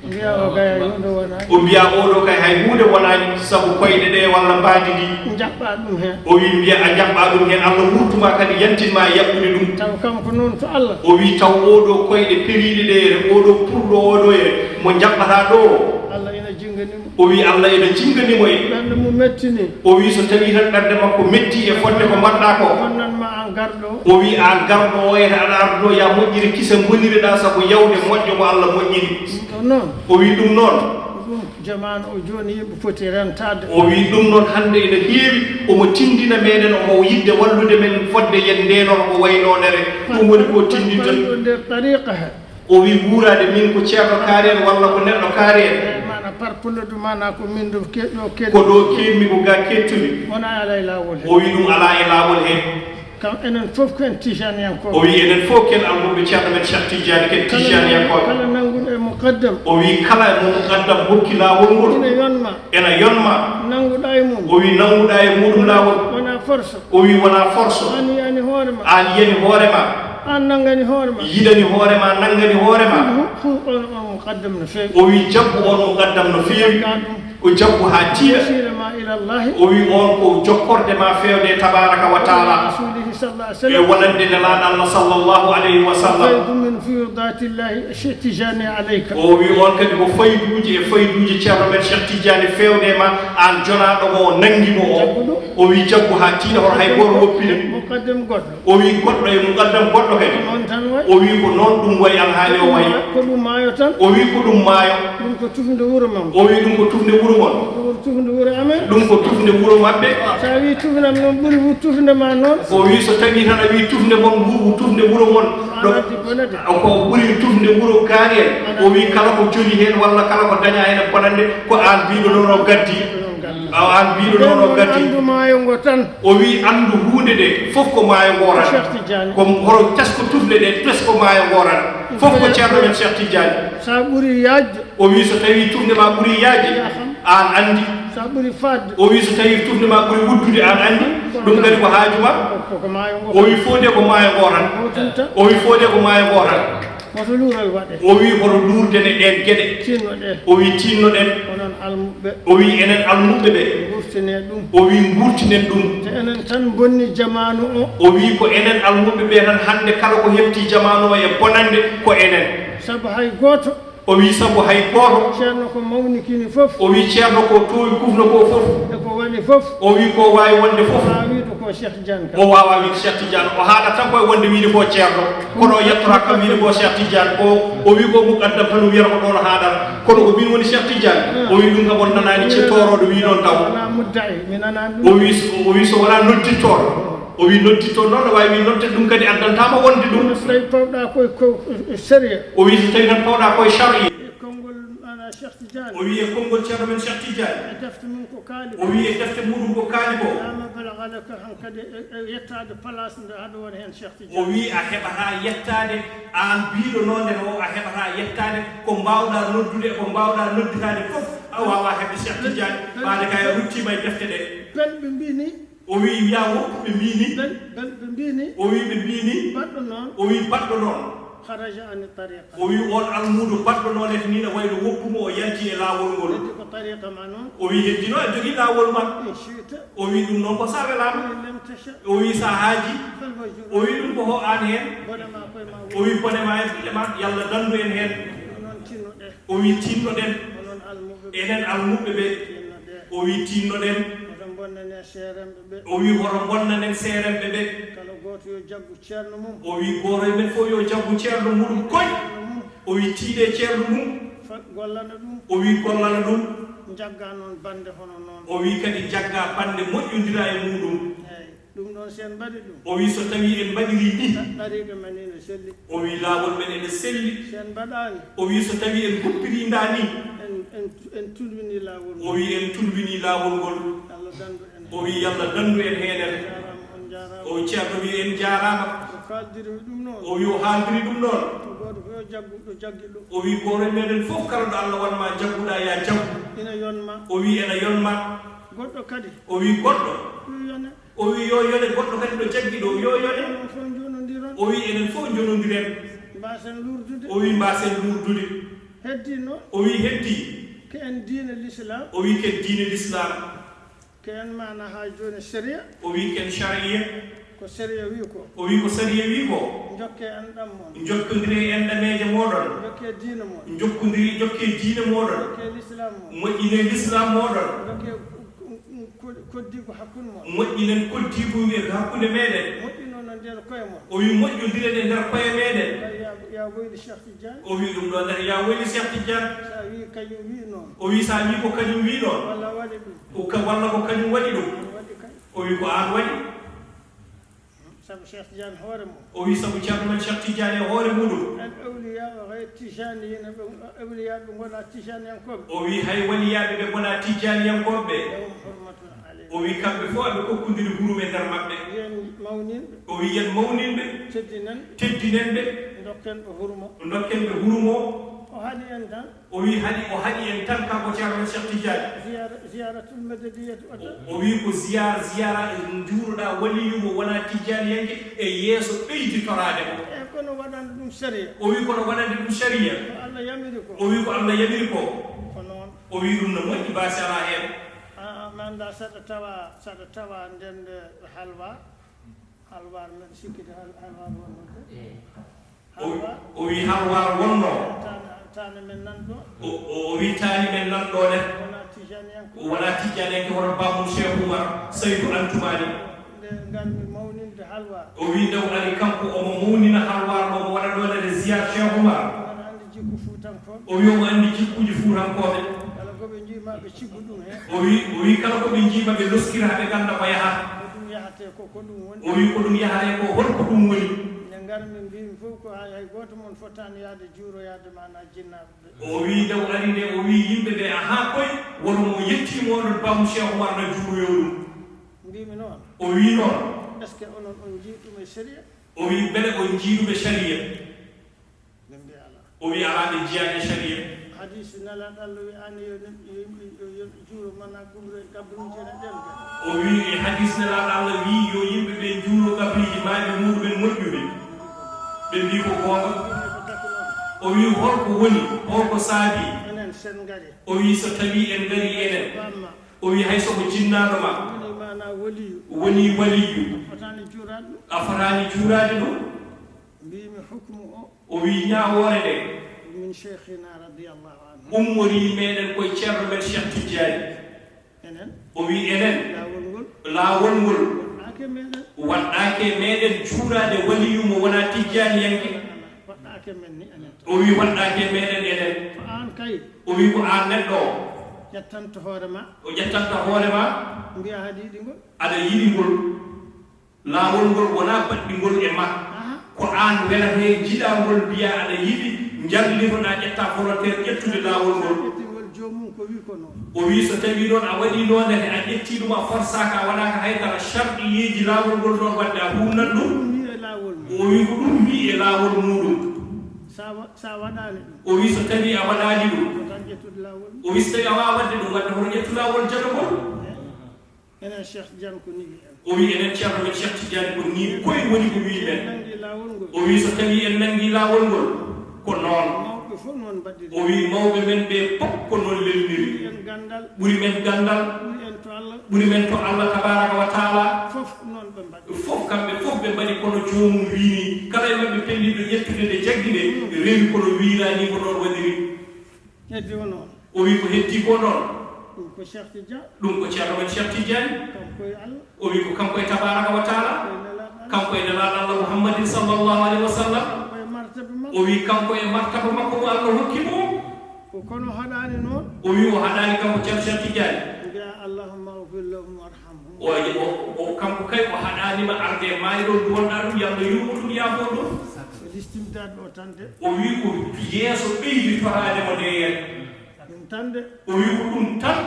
mbiya o gaya hunde wonani o mbiya oɗo kay hay hunde wonani sabu koyɗe ɗe walla mbaadi ɗi jaɓɓa ɗum hen o wi mbiya a jaɓɓa ɗum hen Allah wurtuma kadi yantinma e yaɓɓude ɗum taw kanko noon to Allah o wi taw oɗo koyɗe periɗe ɗe oɗo purɗo oɗo e mo jaɓɓata ɗo Allah ina jinganimo o wi Allah ina jinganimo e ɓernde mo mettini o wi so tawi tan ɓernde makko metti e fonde ko mbaɗɗa ko wonnanma an garɗo o wi an garɗo o ete aɗa arduɗo ya moƴƴiri kisa goniriɗa sabu yawde moƴƴo mo Allah moƴƴiri ɗum noon o wi ɗum noon ɗum jamanu o joni yimɓe foti rentade o wi ɗum noon hande ene heewi omo tindina meɗen omo yidde wallude men fodde yen ndenon o waynonere ɗum woni ko tindinta nder tariqa he o wi wuurade min ko ceerno kaari en walla ko neɗɗo kaari en mana parpulude mana ko min ɗo keɗɗo ko ɗo keɗmi ko ga kettumi wona ala e lawol he o wi ɗum ala e lawol he kam enen fof ken tijaniyankoɓe o wi enen fof ken almuɓe ceerno men Cheikh Tidiane ken tijaniyankoɓe kala nanguɗo e muqaddam o wi kala mo muqaddam hokki lawol ngol ena yonma nanguɗa e mum o wi nanguɗa e muɗum lawol wona force o wi wona force an yani hoorema an yiyani hoorema an nangani hoorema yiɗani hoorema nangani hoorema on muqaddam no feewi o wi jabbu on muqaddam no feewi o jabbu ha tiiɗa sirema ilallahi o wi on ko jokkorde ma fewde tabaraka wa taala rasulihi sallallahu alaihi e wasallam wonande nelaɗo Allah sallllahu alayhi wa sallam faydu min fiyudatillahi Cheikh Tidiane alayka o wi on kadi ko fayduji ceerno men Cheikh Tidiane fewde ma an jonaɗo mo nangimo o wi jaggu ha tiiɗa hoto hay goto woppine muqaddam goɗɗo o wi goɗɗo e muqaddam goɗɗo kadi on tan way o wi ko noon ɗum wayi alhaali o wayi ko ɗum maayo tan o wi ko ɗum maayo ɗum ko tufde wuuro mam o wi ɗum ko tufde wuuro mon tufde wuuro amen ɗum ko tufde wuuro maɓɓe sa wi tufnam noon ɓuuri tufde ma noon o wi so tawi tan a wi tufde mon ɓuuri tufde wuuro mon ko ɓuuri tufde wuuro kaari en o wi kala ko joli hen walla kala ko daña hen e bonande ko an mbiɗo noon o gaddi an mbiɗo noon o gaddi andu maayo ngo tan o wi andu hunde de fof ko maayo ngoran ko horo tesko tufde ɗe tesko maayo ngoran fof ko ceerno men Cheikh Tidiane sa ɓuuri yajde o wi so tawi tufde ma ɓuuri yajde an andi sa ɓuuri fadde o wi so tawi tufde ma ɓuuri wuddude an andi ɗum kadi ko haajuma o wi fode ko maayo ngoran o wi fode ko maayo ngoran hoto luural waɗe o wi hoto luurdene ɗen gueɗe tinnoɗen o wi tinnoɗen onon almuɓe o wi enen almuɓe ɓe gurtine ɗum o wi gurtinen ɗum te enen tan bonni jamanu o wi ko enen almuɓe ɓe tan hande kala ko hefti jamanu o e bonande ko enen sabu hay goto o wi sabu hay goto ceerno ko mawnikini fof o wi ceerno ko towi kufno ko fof e ko waɗi fof o wi ko wawi wonde fof ha wiide ko Cheikh Tidiane o wawa wiide Cheikh Tidiane o haɗa tan koye wonde wiide ko ceerno kono o yettora kam wiide ko Cheikh Tidiane o wi ko muqaddam tan o wiyata ko ɗon haɗata kono ko min woni Cheikh Tidiane o wi ɗum kam on nanani cettoroɗo wi noon taw wona muddayi mi nanani ɗum o wi so wona noddittoɗo o wi nodditto noon no wawi wi nodde ɗum kadi addantama wonde ɗum so tawi pawɗa koye sérieux o wi so tawi tan pawɗa koye charia konngol ana Cheikh Tidiane o wi e konngol ceerno men Cheikh Tidiane e defte mum ko kaali o wi e defte muɗum ko kaali ko ama balagalaka han kadi e yettade place nde haɗa woni hen Cheikh Tidiane o wi a heɓata yettade an biɗo noonde o a heɓata yettade ko mbawɗa noddude ko mbawɗa nodditade fof a wawa heɓde Cheikh Tidiane ɓaade kay a ruttima e defte ɗe belɓe mbini o wi ya woppuɓe mbini belɓe mbini o wi ɓe mbini baɗɗo noon o wi baɗɗo noon haraja ani tariqa o wi on almudo baɗɗo noon e ni no wayno woppumo o yanti e laawol ngol ko tariqa ma noon o wi heddino e jogui laawol ma chita o wi ɗum noon ko sa welama lem tasha o wi sa haaji falwajur o wi ɗum ko ho an hen bonema koye ma o wi bonema e ɓiɗɗe ma yallah dandu en hen noon tinnoɗe o wi tinnoɗen onon almuɓe enen almuɓe ɓe tinnoɗe o wi tinnoɗen oɗon bonnane seeremɓe ɓe o wi hoto bonnanen seeremɓe ɓe kala gooto yo jaggu ceerno mum o wi goto e men fof yo jaggu ceerno muɗum koy o wi tiiɗe ceerno mum gollana ɗum o wi gollana ɗum jagga noon bande hono noon o wi kadi jagga bande moƴƴodira e muɗum eyi ɗum ɗon sen mbaɗi ɗum o wi so tawi en mbaɗiri ni ɗariɗo men ene selli o wi laawol men ene selli sen mbaɗani o wi so tawi en guppirinda ni en tulwini laawol o wi en tulwini laawol ngol Allah dandu en o wi yallah dandu en heenere jarama on jarama o ceerno wi en jarama ko kaldiri ɗum noon o wi o haaldiri ɗum noon to goto fof yo jaggu ɗo jaggi ɗum o wi goto meɗen fof kala ɗo Allah wanma jagguɗa ya jaggu ina yonma o wi ena yonma goɗɗo kadi o wi goɗɗo ɗum yone o wi yo yone goɗɗo kadi ɗo jaggi ɗo yo yone on fof jonodiron o wi enen fof jonodiren mbasen lurdude o wi mbasen lurdude heddi noon o wi heddi ko en diine l'islam o wi ken diine l'islam ko en mana ha joni séria o wi ken charia ko séria wi ko o wi ko saria wi ko jokke enɗam mon jokkodiri enɗameje moɗon jokke diine mon jokke diine moɗon jokke l'islam mon moƴƴine l'islam moɗon jokke koddi ko hakkude mon moƴƴinen koddigo wiye ko hakkude meɗen moƴƴino no nder koye mon o wi moƴƴodiren e nder koye meɗen ya woyli Cheikh Tidiane o wi ɗum ɗo nder ya woyli Cheikh Tidiane sa wi kañum wi noon o wi sa wi ko kañum wi ɗon walla waɗi ɗum walla ko kañum waɗi ɗum waɗi kay o wi ko an waɗi sabu Cheikh Tidiane hoore mum o wi sabu ceerno men Cheikh Tidiane e hoore muɗum en awliya o hay tijani yina ɓe awliya ɓe gona tijani yankoɓe o wi hay waliyaɓe ɓe gona tijaniyankoɓe lawum hurmatun alayhi o wi kamɓe fof aɓe kokkodiri hurum e nder maɓɓe yen mawninɓe o wi yen mawninɓe teddinenɓe dokken ɓe hurmo dokken ɓe hurumo o haɗi en tan o wi o haɗi en tan kanko ceerno Cheikh Tidiane ziyaratul madadiyati ota o wi ko ziyara juuruɗa waliyumo wona tijaniyanke e yeeso ɓeyditorade mo e kono waɗande ɗum séria o wi kono waɗande ɗum saria ko Allah yamiri ko o wi ko Allah yamiri ko ko noon o wi ɗum no moƴƴi basi ala hen mi anda saɗa tawa ndende halwar men sikkide halwar wonnoɗo o wi halwar wonno tane men nanɗo o wi tani men nanɗo ne wona tijaniyanke hono bamum Cheikh Oumar Saydou Antoumani nde garmi mawninde halwar o wi ndew ari kanko omo mawnina halwar omo waɗa ɗo nede ziyar Cheikh Oumar omo andi jikku fuutankoɓe o wi omo andi jikkuji fuutankoɓe kala koɓe jiima ɓe ciggu ɗum hen o wi kala koɓe jiima ɓe loskira ɓe ganda ko yahata ko ɗum yahate ko ɗum woni o wi ko ɗum yahate ko holko ɗum woni nde garmi mbimi fof ko hay goto moon fotani yaade juuroyade mana jinnaɓe ɓe o wi ndew ari nde o wi yimɓe ɓe aha koye wono mo yettimo oɗon bamu Cheikh Oumar no juuroyo ɗum mbimi noon o wi noon est ce que onon on jiiɗum e séria o wi beele o jiiɗuɓe sharia ɓe mbi ala o wi ala ɓe jiyani sharia hadis nelaɗo Allah wi an yo juuro mana gabruje ne ɗelga o wi e hadis nelaɗo Allah wi yo yimɓe ɓe juuro gabriji maɓe muɗumen moƴƴuɓe ɓe mbi ko gonga o wi holko woni holko saabi enen sen gari o wi so tawi en gari enen bamma o wi hay soko jinnaɗo ma woni mana waliyu woni waliyu fotani juurade ɗum a fotani juurade ɗum mbimi hukmu o o wi ñawore ɗe min cheikhina radiallahu anhu ummori meɗen koye ceerno men Cheikh Tidiane enen o wi enen lawol ngol laawol ngol waɗɗake meɗen waɗɗake meɗen juurade waliyu mo wona tijjaniyanke waɗɗake men ni enen o wi waɗɗake meɗen enen ko an kay o wi ko an neɗɗo o ƴettanta hoore ma o ƴettanta hoore ma mbiya haɗa yiɗi ngol aɗa yiɗi ngol laawol ngol wona baɗɗingol e ma ko an welate jiɗangol mbiya aɗa yiɗi jallitoɗa ƴetta volontaire ƴettude laawol ngol ƴettingol jomum ko wi ko noon o wi so tawi ɗon a waɗi nonete a ƴetti ɗum a forsaka a waɗaka haydara charɗiyeji laawol ngol ɗon wadde a humnat ɗum wi e laawol mum o wi ko ɗum wi e laawol muɗum sa waɗani ɗum o wi so tawi a waɗani ɗum ko tan ƴettude laawol o wi so tawi a wawa wadde ɗum wadde hoto ƴettu laawol jadogol enen Cheikh Tidiane ko ni wi en o wi enen ceerno men Cheikh Tidiane ko ni koye woni ko wi men nangi laawol ngol o wi so tawi en nangi laawol ngol ko noon mawɓe fof noon mbaɗɗiri o wi mawɓe men ɓe fof ko noon lelniri en gandal ɓuri men gandal ɓuri en to Allah ɓuri men to Allah tabaraka wa taala fof noon ɓe mbaɗi fof kamɓe fof ɓe mbaɗi kono joomum wiini kala e maɓɓe pelliɗo ƴettude nde jaggi nde rewi kono wiirani ko noon waɗiri heddi o noon o wi ko heddi ko noon ɗum ko Cheikh Tidiane ɗum ko ceerno men Cheikh Tidiane kanko e Allah o wi ko kanko e tabaraka wa taala kanko e nelaɗo Allah Muhammadin sallallahu alaihi wa sallam kanko e martaba makko o wi kanko e martaba makko mo Allah hokki mo ko kono haɗani noon o wi o haɗani kanko ceerno Cheikh Tidiane mbiya allahumma ighfir lahum warhamhum o kanko kay o haɗanima arde mayɗo wonɗa ɗum yalla yurmo ɗum yaafo ɗum ko listimdade o tan de o wi ko yeeso ɓeydi torade mo nde yen ɗum tan de o wi ko ɗum tan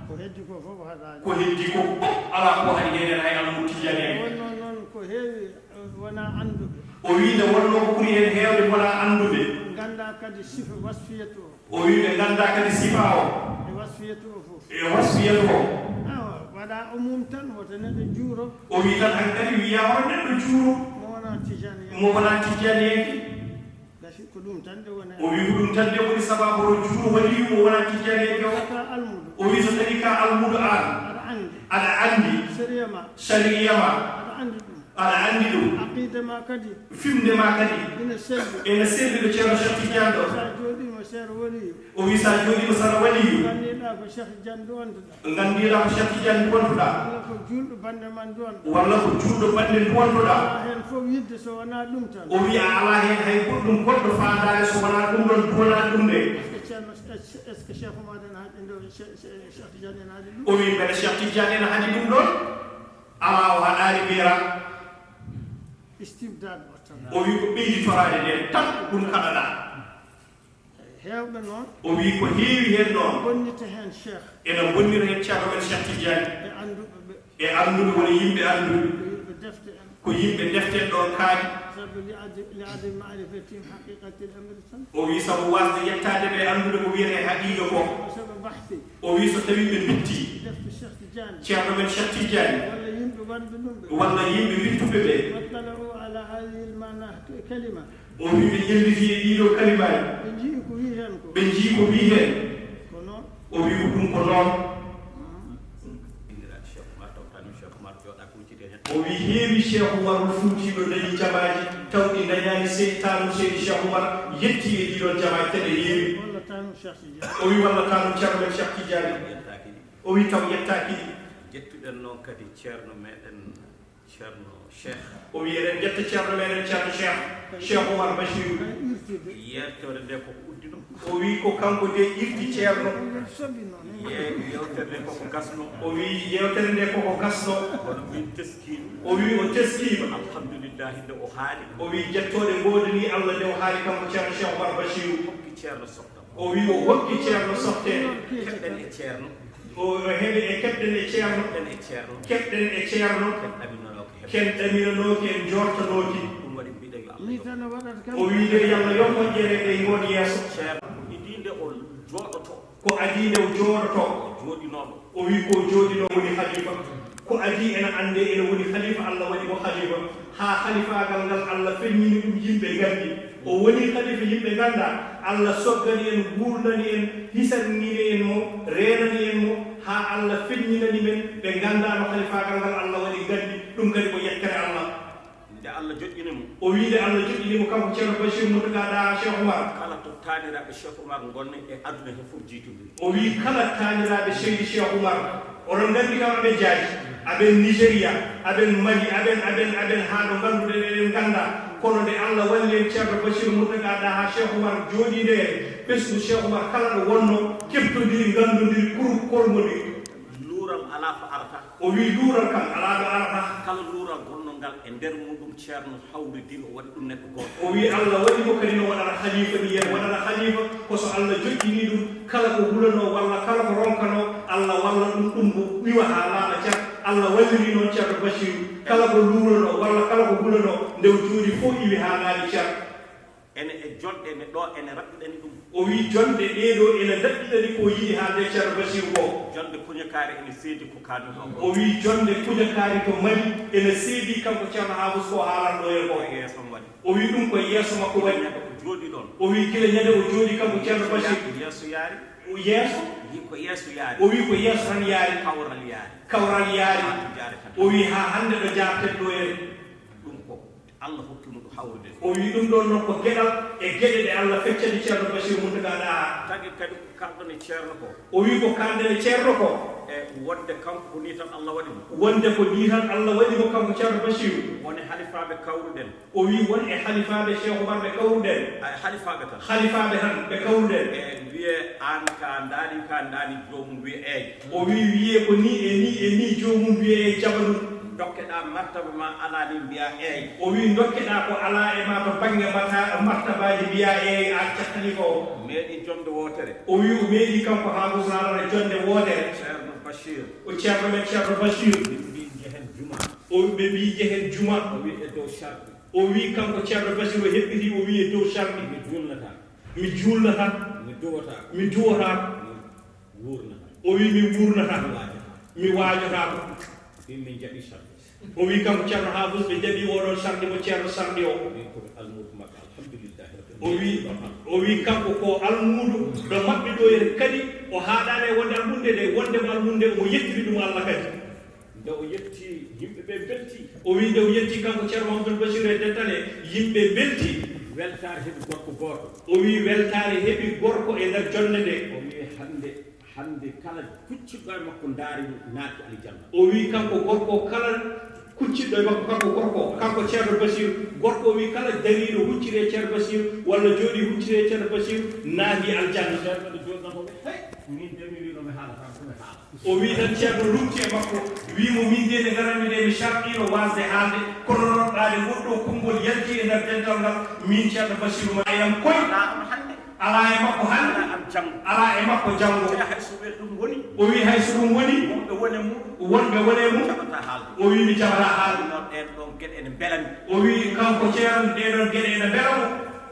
ko heddi ko fof haɗani ko heddi ko fof ala ko haɗi hen hay almu Tidiane en wonno noon ko heewi wona anduɓe o wi nde wonno ko ɓuuri hen heewde wona anduɓe ganda kadi sifa wasfiyatu o o wi ɓe ganda kadi sifa o e wasfiyatu o fof e wasfiyatu o waɗa umum tan woto neɗɗo juuro o wi tan han kadi wiya hoto neɗɗo juuro mo wona Tidiane mo wona Tidiane en gasi ko ɗum tan de wona o wi ko ɗum tan de woni sababu o juuro wali mo wona Tidiane en ka almudo o wi so tawi ka almudo an aɗa andi aɗa andi sariya ma aɗa andi ɗum aɗa andi ɗum aɗa andi ɗum aqida ma kadi fimde ma kadi ene selli ɗo ceerno Cheikh Tidiane ɗo sa jooɗima seeɗa waliyu o wi sa jooɗima saɗa waliyu gandiɗa ko Cheikh Tidiane duwantuɗa gandiɗa ko Cheikh Tidiane duwantuɗa walla ko julɗo bande man duwanɗa walla ko julɗo bande duwantuɗa hen fof yidde so wona ɗum tan o wi a ala hen hay goɗɗum goɗɗo fandare so wona ɗum ɗon duwana ɗum nde ceerno est ce que Cheikh Oumar en haɗi nde Cheikh Tidiane en haɗi ɗum o wi mbeɗa Cheikh Tidiane en haɗi ɗum ɗon ala o haɗani ɓeera istimdade o tan o wi ko ɓeyditorade nden tan ɗum kaɗaɗa heewɓe noon o wi ko heewi hen noon bonnita hen Cheikh ene bonnira hen ceerno men Cheikh Tidiane e anduɓe ɓe e anduɓe woni yimɓe anduɓe ko yimɓe defte en ko yimɓe deften ɗon kaari sabu li adi marifatim haqiqatil amri tan o wi sabu wasde yettade ɓe andude ko wiyete haqiqa ko sabu bahthi o wi so tawi ɓe bitti defte Cheikh Tidiane ceerno men Cheikh Tidiane walla yimɓe wonɓe ɗum ɓe walla yimɓe wittuɓe ɓe wattalau ala hadihi lmana kalima o wi ɓe ƴelliti e ɗiɗo kalimaji ɓe jii ko wi hen ko ɓe jii ko wi hen ko noon o wi ko ɗum ko noon o wi heewi Cheikh Oumar Foutiyou dañi jamaji taw ɗi dañani tanu seydi Cheikh Oumar yetti e ɗiɗon jamaji kadi heewi walla tanu Cheikh Tidiane o wi walla tanu ceerno men Cheikh Tidiane o wi taw yettaki jettuɗen noon kadi ceerno meɗen ceerno Cheikh o wi eɗen jetta ceerno meɗen ceerno Cheikh Oumar Bachirou yertode nde koko uddi ɗum o wi ko kanko de irti ceerno sobi noon yewtere nde koko gasno o wi yewtere nde koko gasno kono min teskima o wi o teskima alhamdulillahi nde o haali o wi jettode godani Allah nde o haali kanko ceerno Cheikh Oumar Bachirou hokki ceerno sohna o wi o hokki ceerno softede keɓɗen e ceerno o heeɓi e keɓɗen e ceerno keɓɗen e ceerno keɓɗen e ceerno ɗaminanoke heɓ ken ɗaminanoki en jortanoki ɗum waɗi mbiɗa yo ni tan o waɗata kam o wi nde yalla yommojere ɗe gon yeeso ceerno idinde o jooɗoto ko adi nde o jooɗoto jooɗinoɗo o wi ko jooɗino woni halifa ko adi ene ande ene woni halifa Allah waɗi mo halifa ha halifagal ngal Allah feññini ɗum yimɓe gandi o woni halifa yimɓe ganda Allah soggani en gurdani en hisannini en mo renani en mo ha Allah feññinani men ɓe gandano halifagal ngal Allah waɗi gandi ɗum kadi ko yettere Allah nde Allah joƴƴini mo o wiide Allah joƴƴinimo kanko ceerno Bachir Moutaga Cheikh Oumar kala to taaniraɓe Cheikh Oumar gonne e aduna he fof jiitodiri o wi kala taaniraɓe seydi Cheikh Oumar oɗon gandi kam aɓe jaaji aɓen Nigéria aɓen Mali aɓen ha ɗo ganduɗe eɗen ganda kono nde Allah walli en ceerno Bachir Moutaga ha Cheikh Oumar jooɗi nde ɓesgu Cheikh Oumar kala ɗo wonno keɓtodiri gandodiri kolmodiri luural ala ko arata o wi luural kam ala ɗo arata kala luural gonnogal e nder muɗum ceerno hawridino waɗi ɗum neɗɗo goto o wi Allah waɗi mo kadi no waɗata halifa ni yen waɗata halifa koso Allah joƴƴini ɗum kala ko hulano walla kala ko ronkano Allah walla ɗum ko ɓiwa ha laaɓa cat Allah walliri noon ceerno Bachir kala ko luurano walla kala ko hulano nde o jooɗi fof iwi ha laaɓi cat ene e jonɗe ne ɗo ene raɓɓiɗani ɗum o wi jonde ɗeɗo ene daɓɓiɗani ko yiɗi haalde ceerno Bachir ko jonde kuñakaari ene seedi ko kalmi ɗo o wi jonde kuñakaari to Mali ene seedi kanko ceerno Habous ko haalanɗo e ko yeeso waɗi o wi ɗum ko yeeso makko waɗi ñande ko jooɗi ɗon o wi gila ñande o jooɗi kanko ceerno Bachir yeeso yaari yeeso yi ko yeeso yaari o wi ko yeeso tan yaari kawral yaari kawral yaari jaare tan o wi ha hande ɗo jarten ɗo en ɗum ko Allah hokkimo ɗo hawrude o wi ɗum ɗon noon ko geɗal e geɗe ɗe Allah feccani ceerno Bachir Mountaga ɗa tagi kadi ko kalɗon e ceerno ko o wi ko kalden e ceerno ko e wonde kanko ko ni tan Allah waɗi mo wonde ko ni tan Allah waɗi mo kanko ceerno Bachir woni halifaɓe kawruɗen o wi won e halifaɓe Cheikh Oumar ɓe kawruɗen ay halifaɓe tan halifaɓe tan ɓe kawruɗen e wiye an ka daani jomum wiye eeyi o wi wiye ko ni e ni jomum wiye e jabalum dokkeɗa martaba ma ala ni mbiya eeyi o wi dokkeɗa ko ala e ma to banggue martabaji mbiya eeyi a cattani ko meeɗi jonde wotere o wi o meeɗi kanko ha gusnarane jonde wotere ceerno Bachir o ceerno men ceerno Bachir ɓe mbi jehen juma o ɓe mbi jehen juma o wi e dow charɗi o wi kanko ceerno Bachir o heɓɓiti o wi e dow charɗi mi julnata mi julnata mi duwata mi duwata mi wurnata o wi mi wurnata mi waajotako wi min jaɓi charɗi o wi kanko ceerno Hafous ɓe jaɓi oɗon sarɗi mo ceerno sarɗi o min komi almudo makko alhamdulillahi o wi kanko ko almudo ɗo maɓɓe ɗo en kadi o haɗani e wonde almunde nde wondemo almunde omo yettiri ɗum Allah kadi nde o yetti yimɓeɓe belti o wi nde o yetti kanko ceerno Mamadou Bachir e dentane yimɓe belti weltare heeɓi gorko goto o wi weltare heeɓi gorko e nder jonde nde o wi hande kala kucciɗo e makko daari naati aljanna o wi kanko gorko kala kucciɗɗo e makko kanko gorko kanko ceerno Bachir gorko o wi kala dariɗo hucciri e ceerno Bachir walla jooɗi hucciri e ceerno Bachir naati aljanna ceerno ɗo joɗnanoɓe hey min de mi winomi haalata komi haala o wi tan ceerno rumti e makko wimo min de nde garanmi nde mi sarɗino wasde haalde kono noon ɗaade goɗɗo konngol yalti e nder dental ngal min ceerno Bachir ma eyam koy ala e makko hande ala e makko janngo hay so ɓe ɗum woni o wi hay so ɗum woni wonɓe wone mum wonɓe wone mum jaɓata haalde o wi mi jaɓata haalde noon ɗen ɗon gueɗe ene belami o wi kanko ceerno ɗeɗon gueɗe ene belamo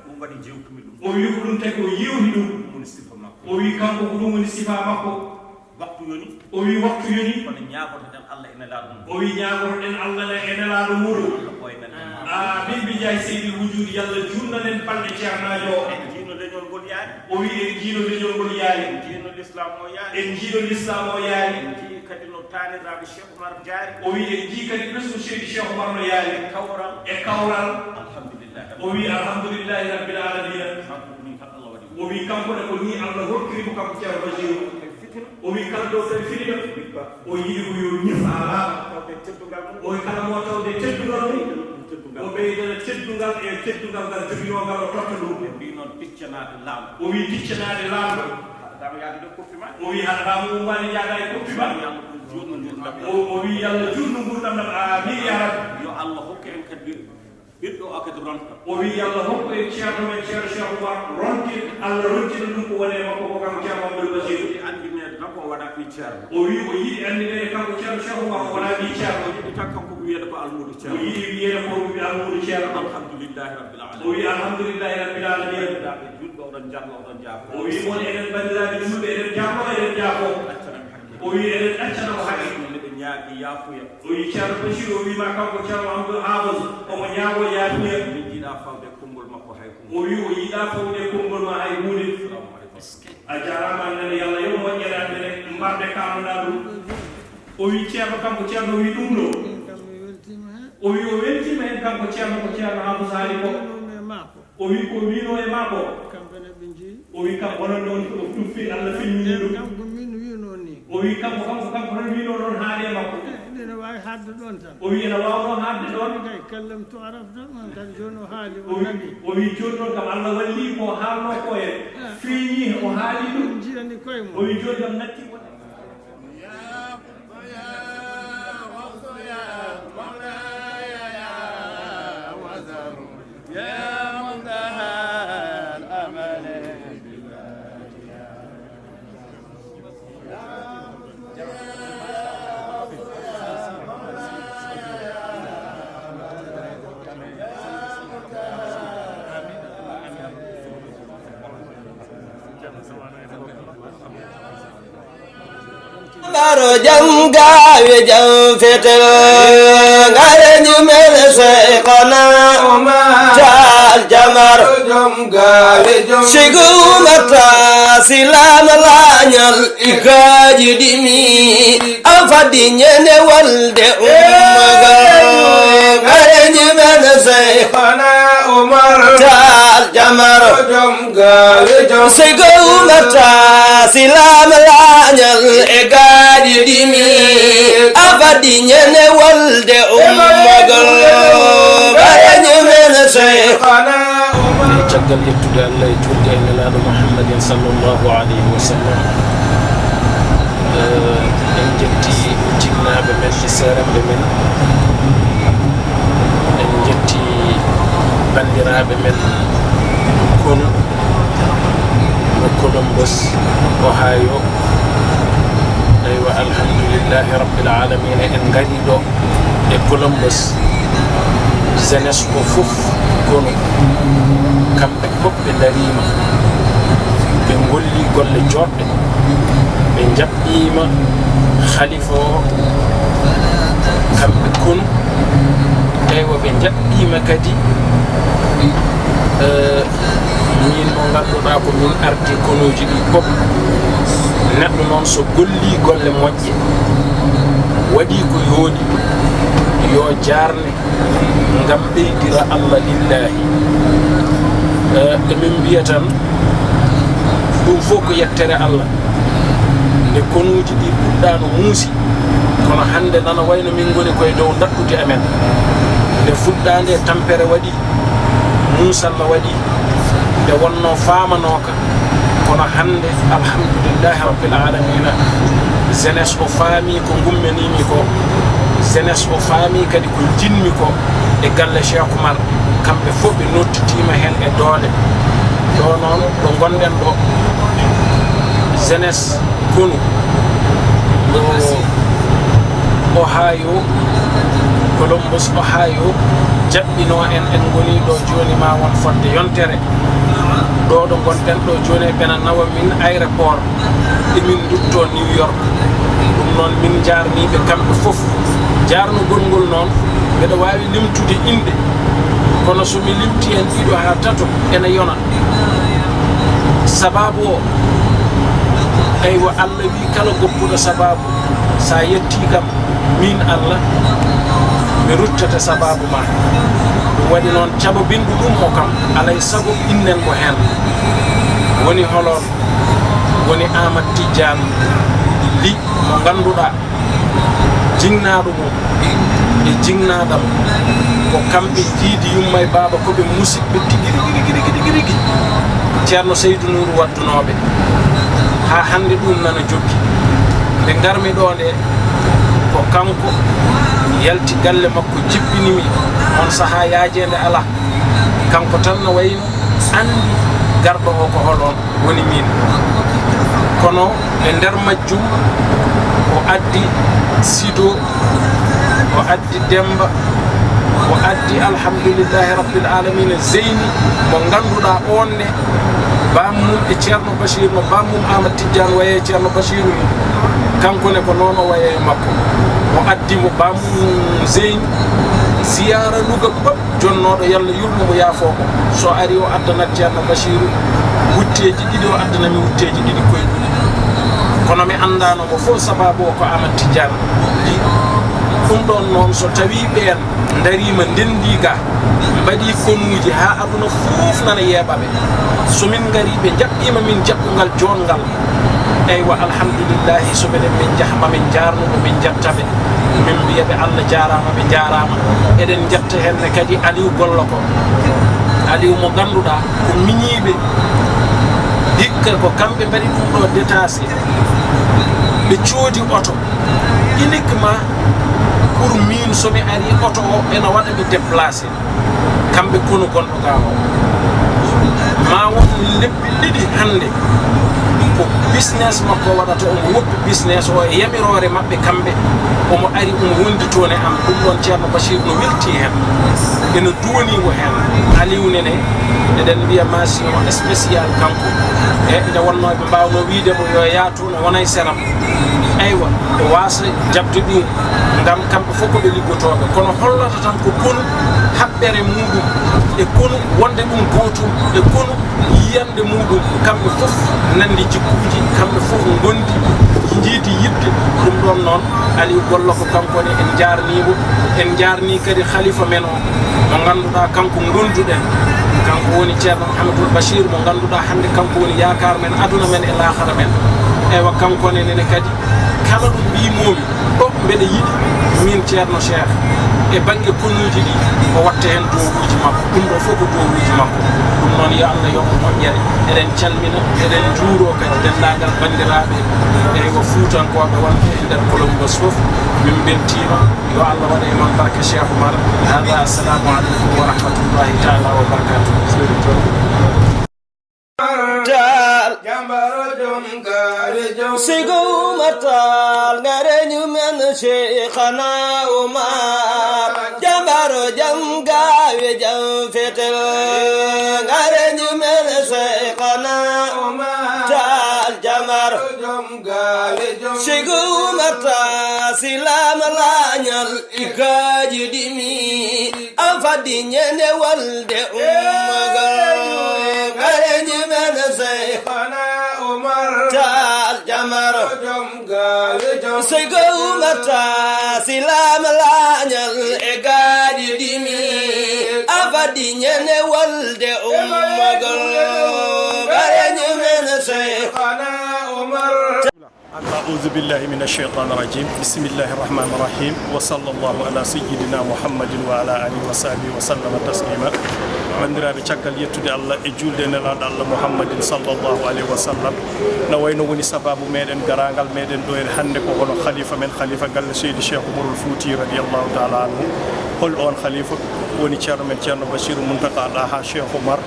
ɗum waɗi jewtumi ɗum o wi ko ɗum tagi o yewti ɗum ɗum woni sifa makko o wi kanko ko ɗum woni sifa makko waktu yoni o wi waktu yoni kono ñagotoɗen Allah ene laaɗo mum o wi ñagotoɗen Allah e nelaɗo muɗum min mbi jaye seydil wujudi yallah junnanen balɗe ceernajo o en jiino leñol ngol yaari o wi en jiino leñol ngol yaari en jiino l'islam o yaari en jiino l'islam o yaari en jii kadi no taniraɓe Cheikh Oumar jaari o wi en jii kadi ɓesgu seydi Cheikh Oumar no yaari kawral e kawral alhamdulillah o wi alhamdulillahi rabbil alamina o wi kanko ne ko ni Allah hokkiri mo kanko ceerno Bachir o wi kala ɗo tawi fiɗiɗo o yiɗi ko yo ñif alama o wi kala mo tawde teddugal o ɓeydana teddugal e teddugal ngal joginogal o totta ɗum ɓe mbi noon piccanade laamu o wi piccanade laamu dama yaade ɗo koppi ma o wi haɗatama ummani jaada e koppi ma o wi yallah junnu gurdam ɗam amin ya rabbi yo Allah hokke en kadi ɓiɗɗo o kadi ronta o wi yallah hokku en ceerno men ceerno Cheikh Oumar ronti Allah rontina ɗum ko wone makko ko kanko ceerno Mamadou Bachir andinede tan ko waɗa ɓi ceerno o wi o yiɗi andinede kanko ceerno Cheikh Oumar ko wona ɓi ceerno yiɗi tan kanko ko wiyede ko almudo o ceerno yiɗi wiyede ko almudo ceerno alhamdulillahi rabbil alamin o wi alhamdulillahi rabbil alamin ɓe julɓe oɗon jarno oɗon jaafo o wi mon enen bandiraɓe julɓe enen jaafo enen jaafo o wi enen ɗaccana ko haqqi neɗɗo ñaagi yaafuya o wi ceerno Bachir o wima kanko ceerno Amadou Hafous omo ñaago yaafuya min jiiɗa fawde konngol makko hay o wi o yiɗa fawde konngol ma hay hunde a jarama nene yallah yo moƴƴere andene mbarde kalnoɗa ɗum o wi ceerno kanko ceerno wi ɗum ɗo o wi o weltima hen kanko ceerno ko ceerno Hafous haali ko o wi ko wino e ma ko o wi kanko onon ɗon ɗum fi Allah filmini ɗum o wi kanko tan wino ɗon haali e makko ene wawi hadde ɗon tan o wi ene wawno hadde ɗon kay kallam to araf tan on tan joni o haali o nani o wi joni ɗon kam Allah walli ko haalno ko e feeñi o haali ɗum jiɗani koye mum o wi joni kam natti wona baro jam gawe jam fetel ngare jumel seykhana tal jamar jam gawe jam sigu mata silam lañal ikaji dimi afadi nyene walde ummaga ngare jumel شيخنا عمر تعال جمر سيقو متى سلام لانيال إقادي ديمي أفدي نيني ولد أمغل بيني من شيخنا caggal yettude Allah e julde e nelaɗo Muhammadin sallllahu alayhi wa sallam en jetti jinnaɓe men e seeramɓe men en jetti bandiraɓe men kono no Columbus Ohio aywa alhamdulillahi rabbil alamina en gari ɗo e Columbus jeunesse o fof kono kamɓe fof ɓe darima ɓe golli golle joɗɗe ɓe jaɓɓima khalifa o kamɓe kono eywa ɓe jaɓɓima kadi min mo ganduɗa ko min ardi konoji ɗi fof neɗɗo noon so golli golle moƴƴe waɗi ko yooɗi yo jarne ngam ɓeydira Allah lillahi emin mbiya tan ɗum fof ko yettere Allah nde konuji ɗi puɗɗano muusi kono hande nana wayno min goni koye dow daɗɗude amen nde fuɗɗande tampere waɗi muusalla waɗi nde wonno famanoka kono hande alhamdulillahi rabbil alamina jeunesse o faami ko gummenimi ko jeunesse o faami kadi ko jinmi ko e galle Cheikh Oumar kamɓe fof ɓe nottitima hen e doole ɗo noon ɗo gonɗen ɗo jeunesse konu ɗo Ohio Columbus Ohio jaɓɓino en goni ɗo joni ma won fodde yontere ɗo ɗo gonɗen ɗo joni ɓena nawa min aéroport emin dutto New York ɗum noon min jarniɓe kamɓe fof jarnugol ngol noon mbeɗa wawi limtude inde kono somi limti en ɗiɗo ha tato ene yona sababu o eywa Allah wi kala goppuɗo sababu sa yetti kam min Allah mi ruttata sababu ma ɗum waɗi noon cabobinɗu ɗum o kam alay sago innen mo hen woni holon woni Amat Tidiane li mo ganduɗa jinnaɗo mum e jinnaɗam ko kamɓe jiidi yumma e baba koɓe musidɓe tigui ceerno Seydou Nourou waddunoɓe ha hande ɗum nana jogui nde garmi ɗo nde ko kanko yalti galle makko jibbinimi on saaha yaajede ala kanko tan no wayno andi garɗo o ko holon woni min kono e nder majjum o addi Sido o addi Demba o addi alhamdulillahi rabbil alamina Zeyni mo ganduɗa on ne bammum e ceerno Bachir no bammum Amat Tidiane waye ceerno Bachir ni kanko ne ko noon o waye makko o addi mo bammum Zeyni ziyara Louga bab jonnoɗo yalla yurmomo yaafo ko so ari o addanat ceerno Bachir wutteji ɗiɗi o addanami wutteji ɗiɗi koye kono mi andano mo fof sababu o ko Amat Tidiane ɗum ɗon noon so tawi ɓen darima ndendi ga mbaɗi konuji ha aduna fof nana yeeɓaɓe somin gari ɓe jaɓɓima min jaɓɓugal jongal eywa alhamdulillahi so minen min jahma min jarnuɓe min jettaɓe min mbiyaɓe Allah jarama ɓe jarama eɗen jetta henne kadi Aliou Gollo ko Aliou mo ganduɗa ko miñiɓe hikka ko kamɓe mbaɗi ɗum ɗo détaché ɓe coodi oto uniquement pour min somi ari oto o ena waɗa mi déplacé kamɓe kono gonɗo ga o ma won lebbi ɗiɗi hande ko business makko waɗata omo woppi business o e yamirore mabɓe kamɓe omo ari omo wondi toon e am ɗum ɗon ceerno Bachir no welti hen ene duwanimo hen Aliou nene eɗen mbiya machine o spécial kanko e nde wonnoɓe mbawno wiidemo yo yaatu no wona e séram eywa o wasa jabde ɗum ngam kamɓe fof koɓe liggotoɓe kono hollata tan ko kono haɓɓere muɗum e kono wonde ɗum gotum e kono yiyande muɗum kamɓe fof nandi jikkuji kamɓe fof gondi jiiti yidde ɗum ɗon noon Aliou Gollo ko kankone en jarnimo en jarni kadi khalifa men o mo ganduɗa kanko gonduɗen kanko woni ceerno Mouhamadoul Bachir mo ganduɗa hande kanko woni yakar men aduna men e lahara men eywa kankone nene kadi kala ɗum mbimomi ɗo mbeɗa yiɗi min ceerno Cheikh e banggue konnuji ɗi o watta hen dowuji makko ɗum ɗo fof ko dowuji makko ɗum noon yo Allah yokko moƴƴere eɗen calmina eɗen juuro kadi dendagal bandiraɓe eywa fuutankoɓe wonɓe e nder Colombos foof min beltima yo Allah waɗa e mon barka Cheikh Oumar hada assalamu aleykum wa rahmatullahi taala wa barakatuh sigu matal ngare ñu men Cheikhana Oumar jambaro jam gawe jam fetel ngare ñu men Cheikhana Oumar tal jamar sigu matal silam lañal ikaji dimi afadi ñene walde ummagal ngare ñu men Cheikhana tal jamaro sego mata silam lañal e gaadi dimi afadi ñene walde ummagal bare ñemen Cheikhana Oumar. أعوذ بالله من الشيطان الرجيم بسم الله الرحمن الرحيم وصلى الله على سيدنا محمد وعلى آله وصحبه وسلم تسليما bandiraɓe caggal yettude Allah e julde nelaɗo Allah Muhammadin sallllahu alayhi wa sallam no wayno woni sababu meɗen garagal meɗen ɗo en hannde ko hono khalifa men khalifa galle seydi Cheikh Oumarul Fouti radiallahu taala anhu hol on khalifa woni ceerno men ceerno Bachir Muntaka Daha Cheikh Oumar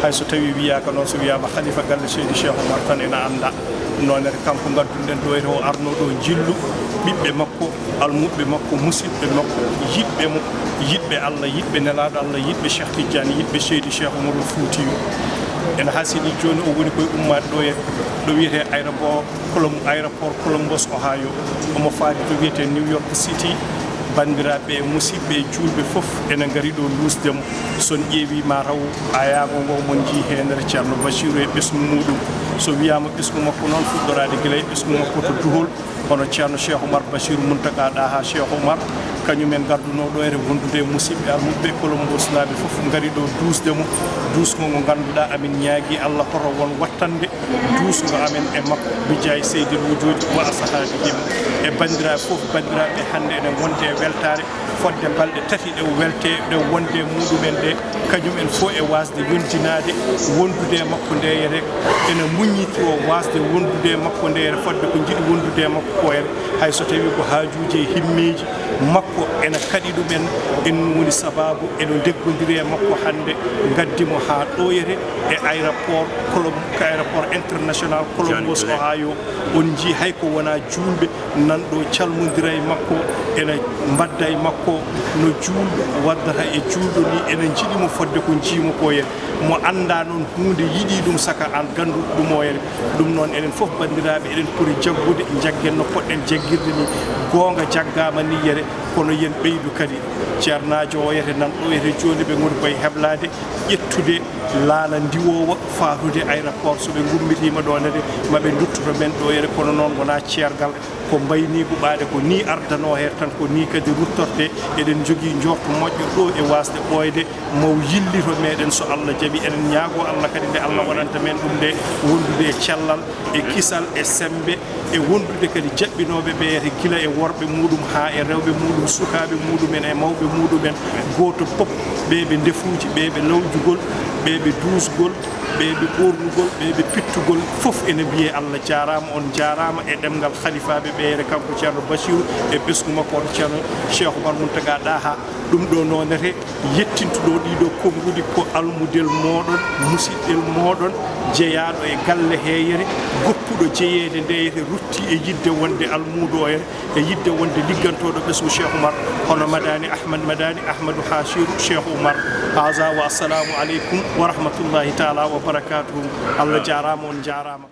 hayso tawi wiyaka noon so wiyama khalifa galle seydi Cheikh Oumar tan ena anda nonere kanko gadduɗen ɗo ene o arno ɗo jillu ɓiɓɓe makko almuɓɓe makko musidɓe makko yiɗɓe mo yiɗɓe Allah yiɗɓe nelaɗo Allah yiɗɓe Cheikh Tidiane yiɗɓe seydi Cheikh Oumarul Fouti en hasini joni o woni koye ummade ɗo ɗo wiyete aéroport Colombos Ohio omo faari to wiyete New York City bandiraɓe musidɓe julɓe fof ene gari ɗo lusdemo son ƴeewi mataw ayago ngo mon jii henere ceerno Bachirou e ɓesgu muɗum so wiyama ɓesgu makko noon fuɗɗorade guila e ɓesgu makko to duhol hono ceerno Cheikh Oumar Bachir Muntaka Daha Cheikh Oumar kañumen garduno ɗo ere wondude musidɓe almuɓe Colombos naaɓe fof gari ɗo dusdemo dusgo ngo ganduɗa amin ñaagui Allah hoto won wattande dusgo amen e makko bijaye seydil wujudi wa ashabihim e bandiraɓe fof bandiraɓe hande enen wonde e weltare fodde balɗe tati ɗe welte ɗe wonde muɗumen ɗe kañumen fof e wasde yontinade wondude makko ndeyere ene muññiti o wasde wondude makko ndeyere fodde ko jiiɗi wondude makko ko ere hayso tawi ko haajuji e himmeji makko ene kadi ɗumen en woni sababu eno deggodiri e makko hande gaddimo ha ɗoyere e aéroport international Colombos Ohio on jii hay ko wona julɓe nanɗo calmodira e makko ene mbadda e makko no julɗo waddata e julɗo ni enen jiiɗimo fodde ko jiimo ko yen mo anda noon hunde yiɗi ɗum saka an gandu ɗum o yen ɗum noon enen fof bandiraɓe eɗen poti jaggude jaggen no poɗɗen jaggirde ni gonga jaggama ni yere kono yen ɓeydu kadi ceernajo o yete nan ɗo yete joni ɓe goni koye heblade ƴettude laana ndiwowa fatude aéroport so ɓe gummitima ɗonede maɓe duttoto men ɗo yere kono noon wona ceergal ko mbayni huɓade ko ni ardano her tan ko ni kadi ruttorte eɗen jogui jorto moƴƴo ɗo e wasde ɓoyde maw yillito meɗen so Allah jaaɓi eɗen ñaago Allah kadi nde Allah waɗanta men ɗum nde wondude e cellal e kisal e sembe e wondude kadi jaɓɓinoɓe ɓeyete gila e worɓe muɗum ha e rewɓe muɗum sukaɓe muɗumen e mawɓe muɗumen goto pop ɓeɓe ndefuji ɓeɓe lawjugol ɓeɓe dusgol ɓeɓe ɓornugol ɓeɓe pittugol fof ene mbiye Allah jarama on jarama e ɗemgal khalifaɓe ɓeyere kanko ceerno Bachirou e ɓesgu makko on ceerno Cheikh Oumar Muntaka Daha ɗum ɗo nonete yettintuɗo ɗiɗo konngudi ko almudel moɗon musidɗel moɗon jeeyaɗo e galle heyere goppuɗo jeeyede ndeyete rutti e yidde wonde almudo o e yidde wonde liggantoɗo ɓesgu Cheikh Oumar hono Madani Ahmadou Hachirou Cheikh Oumar haza wa assalamu aleykum wa rahmatullahi taala wa barakatuhu Allah jarama on jarama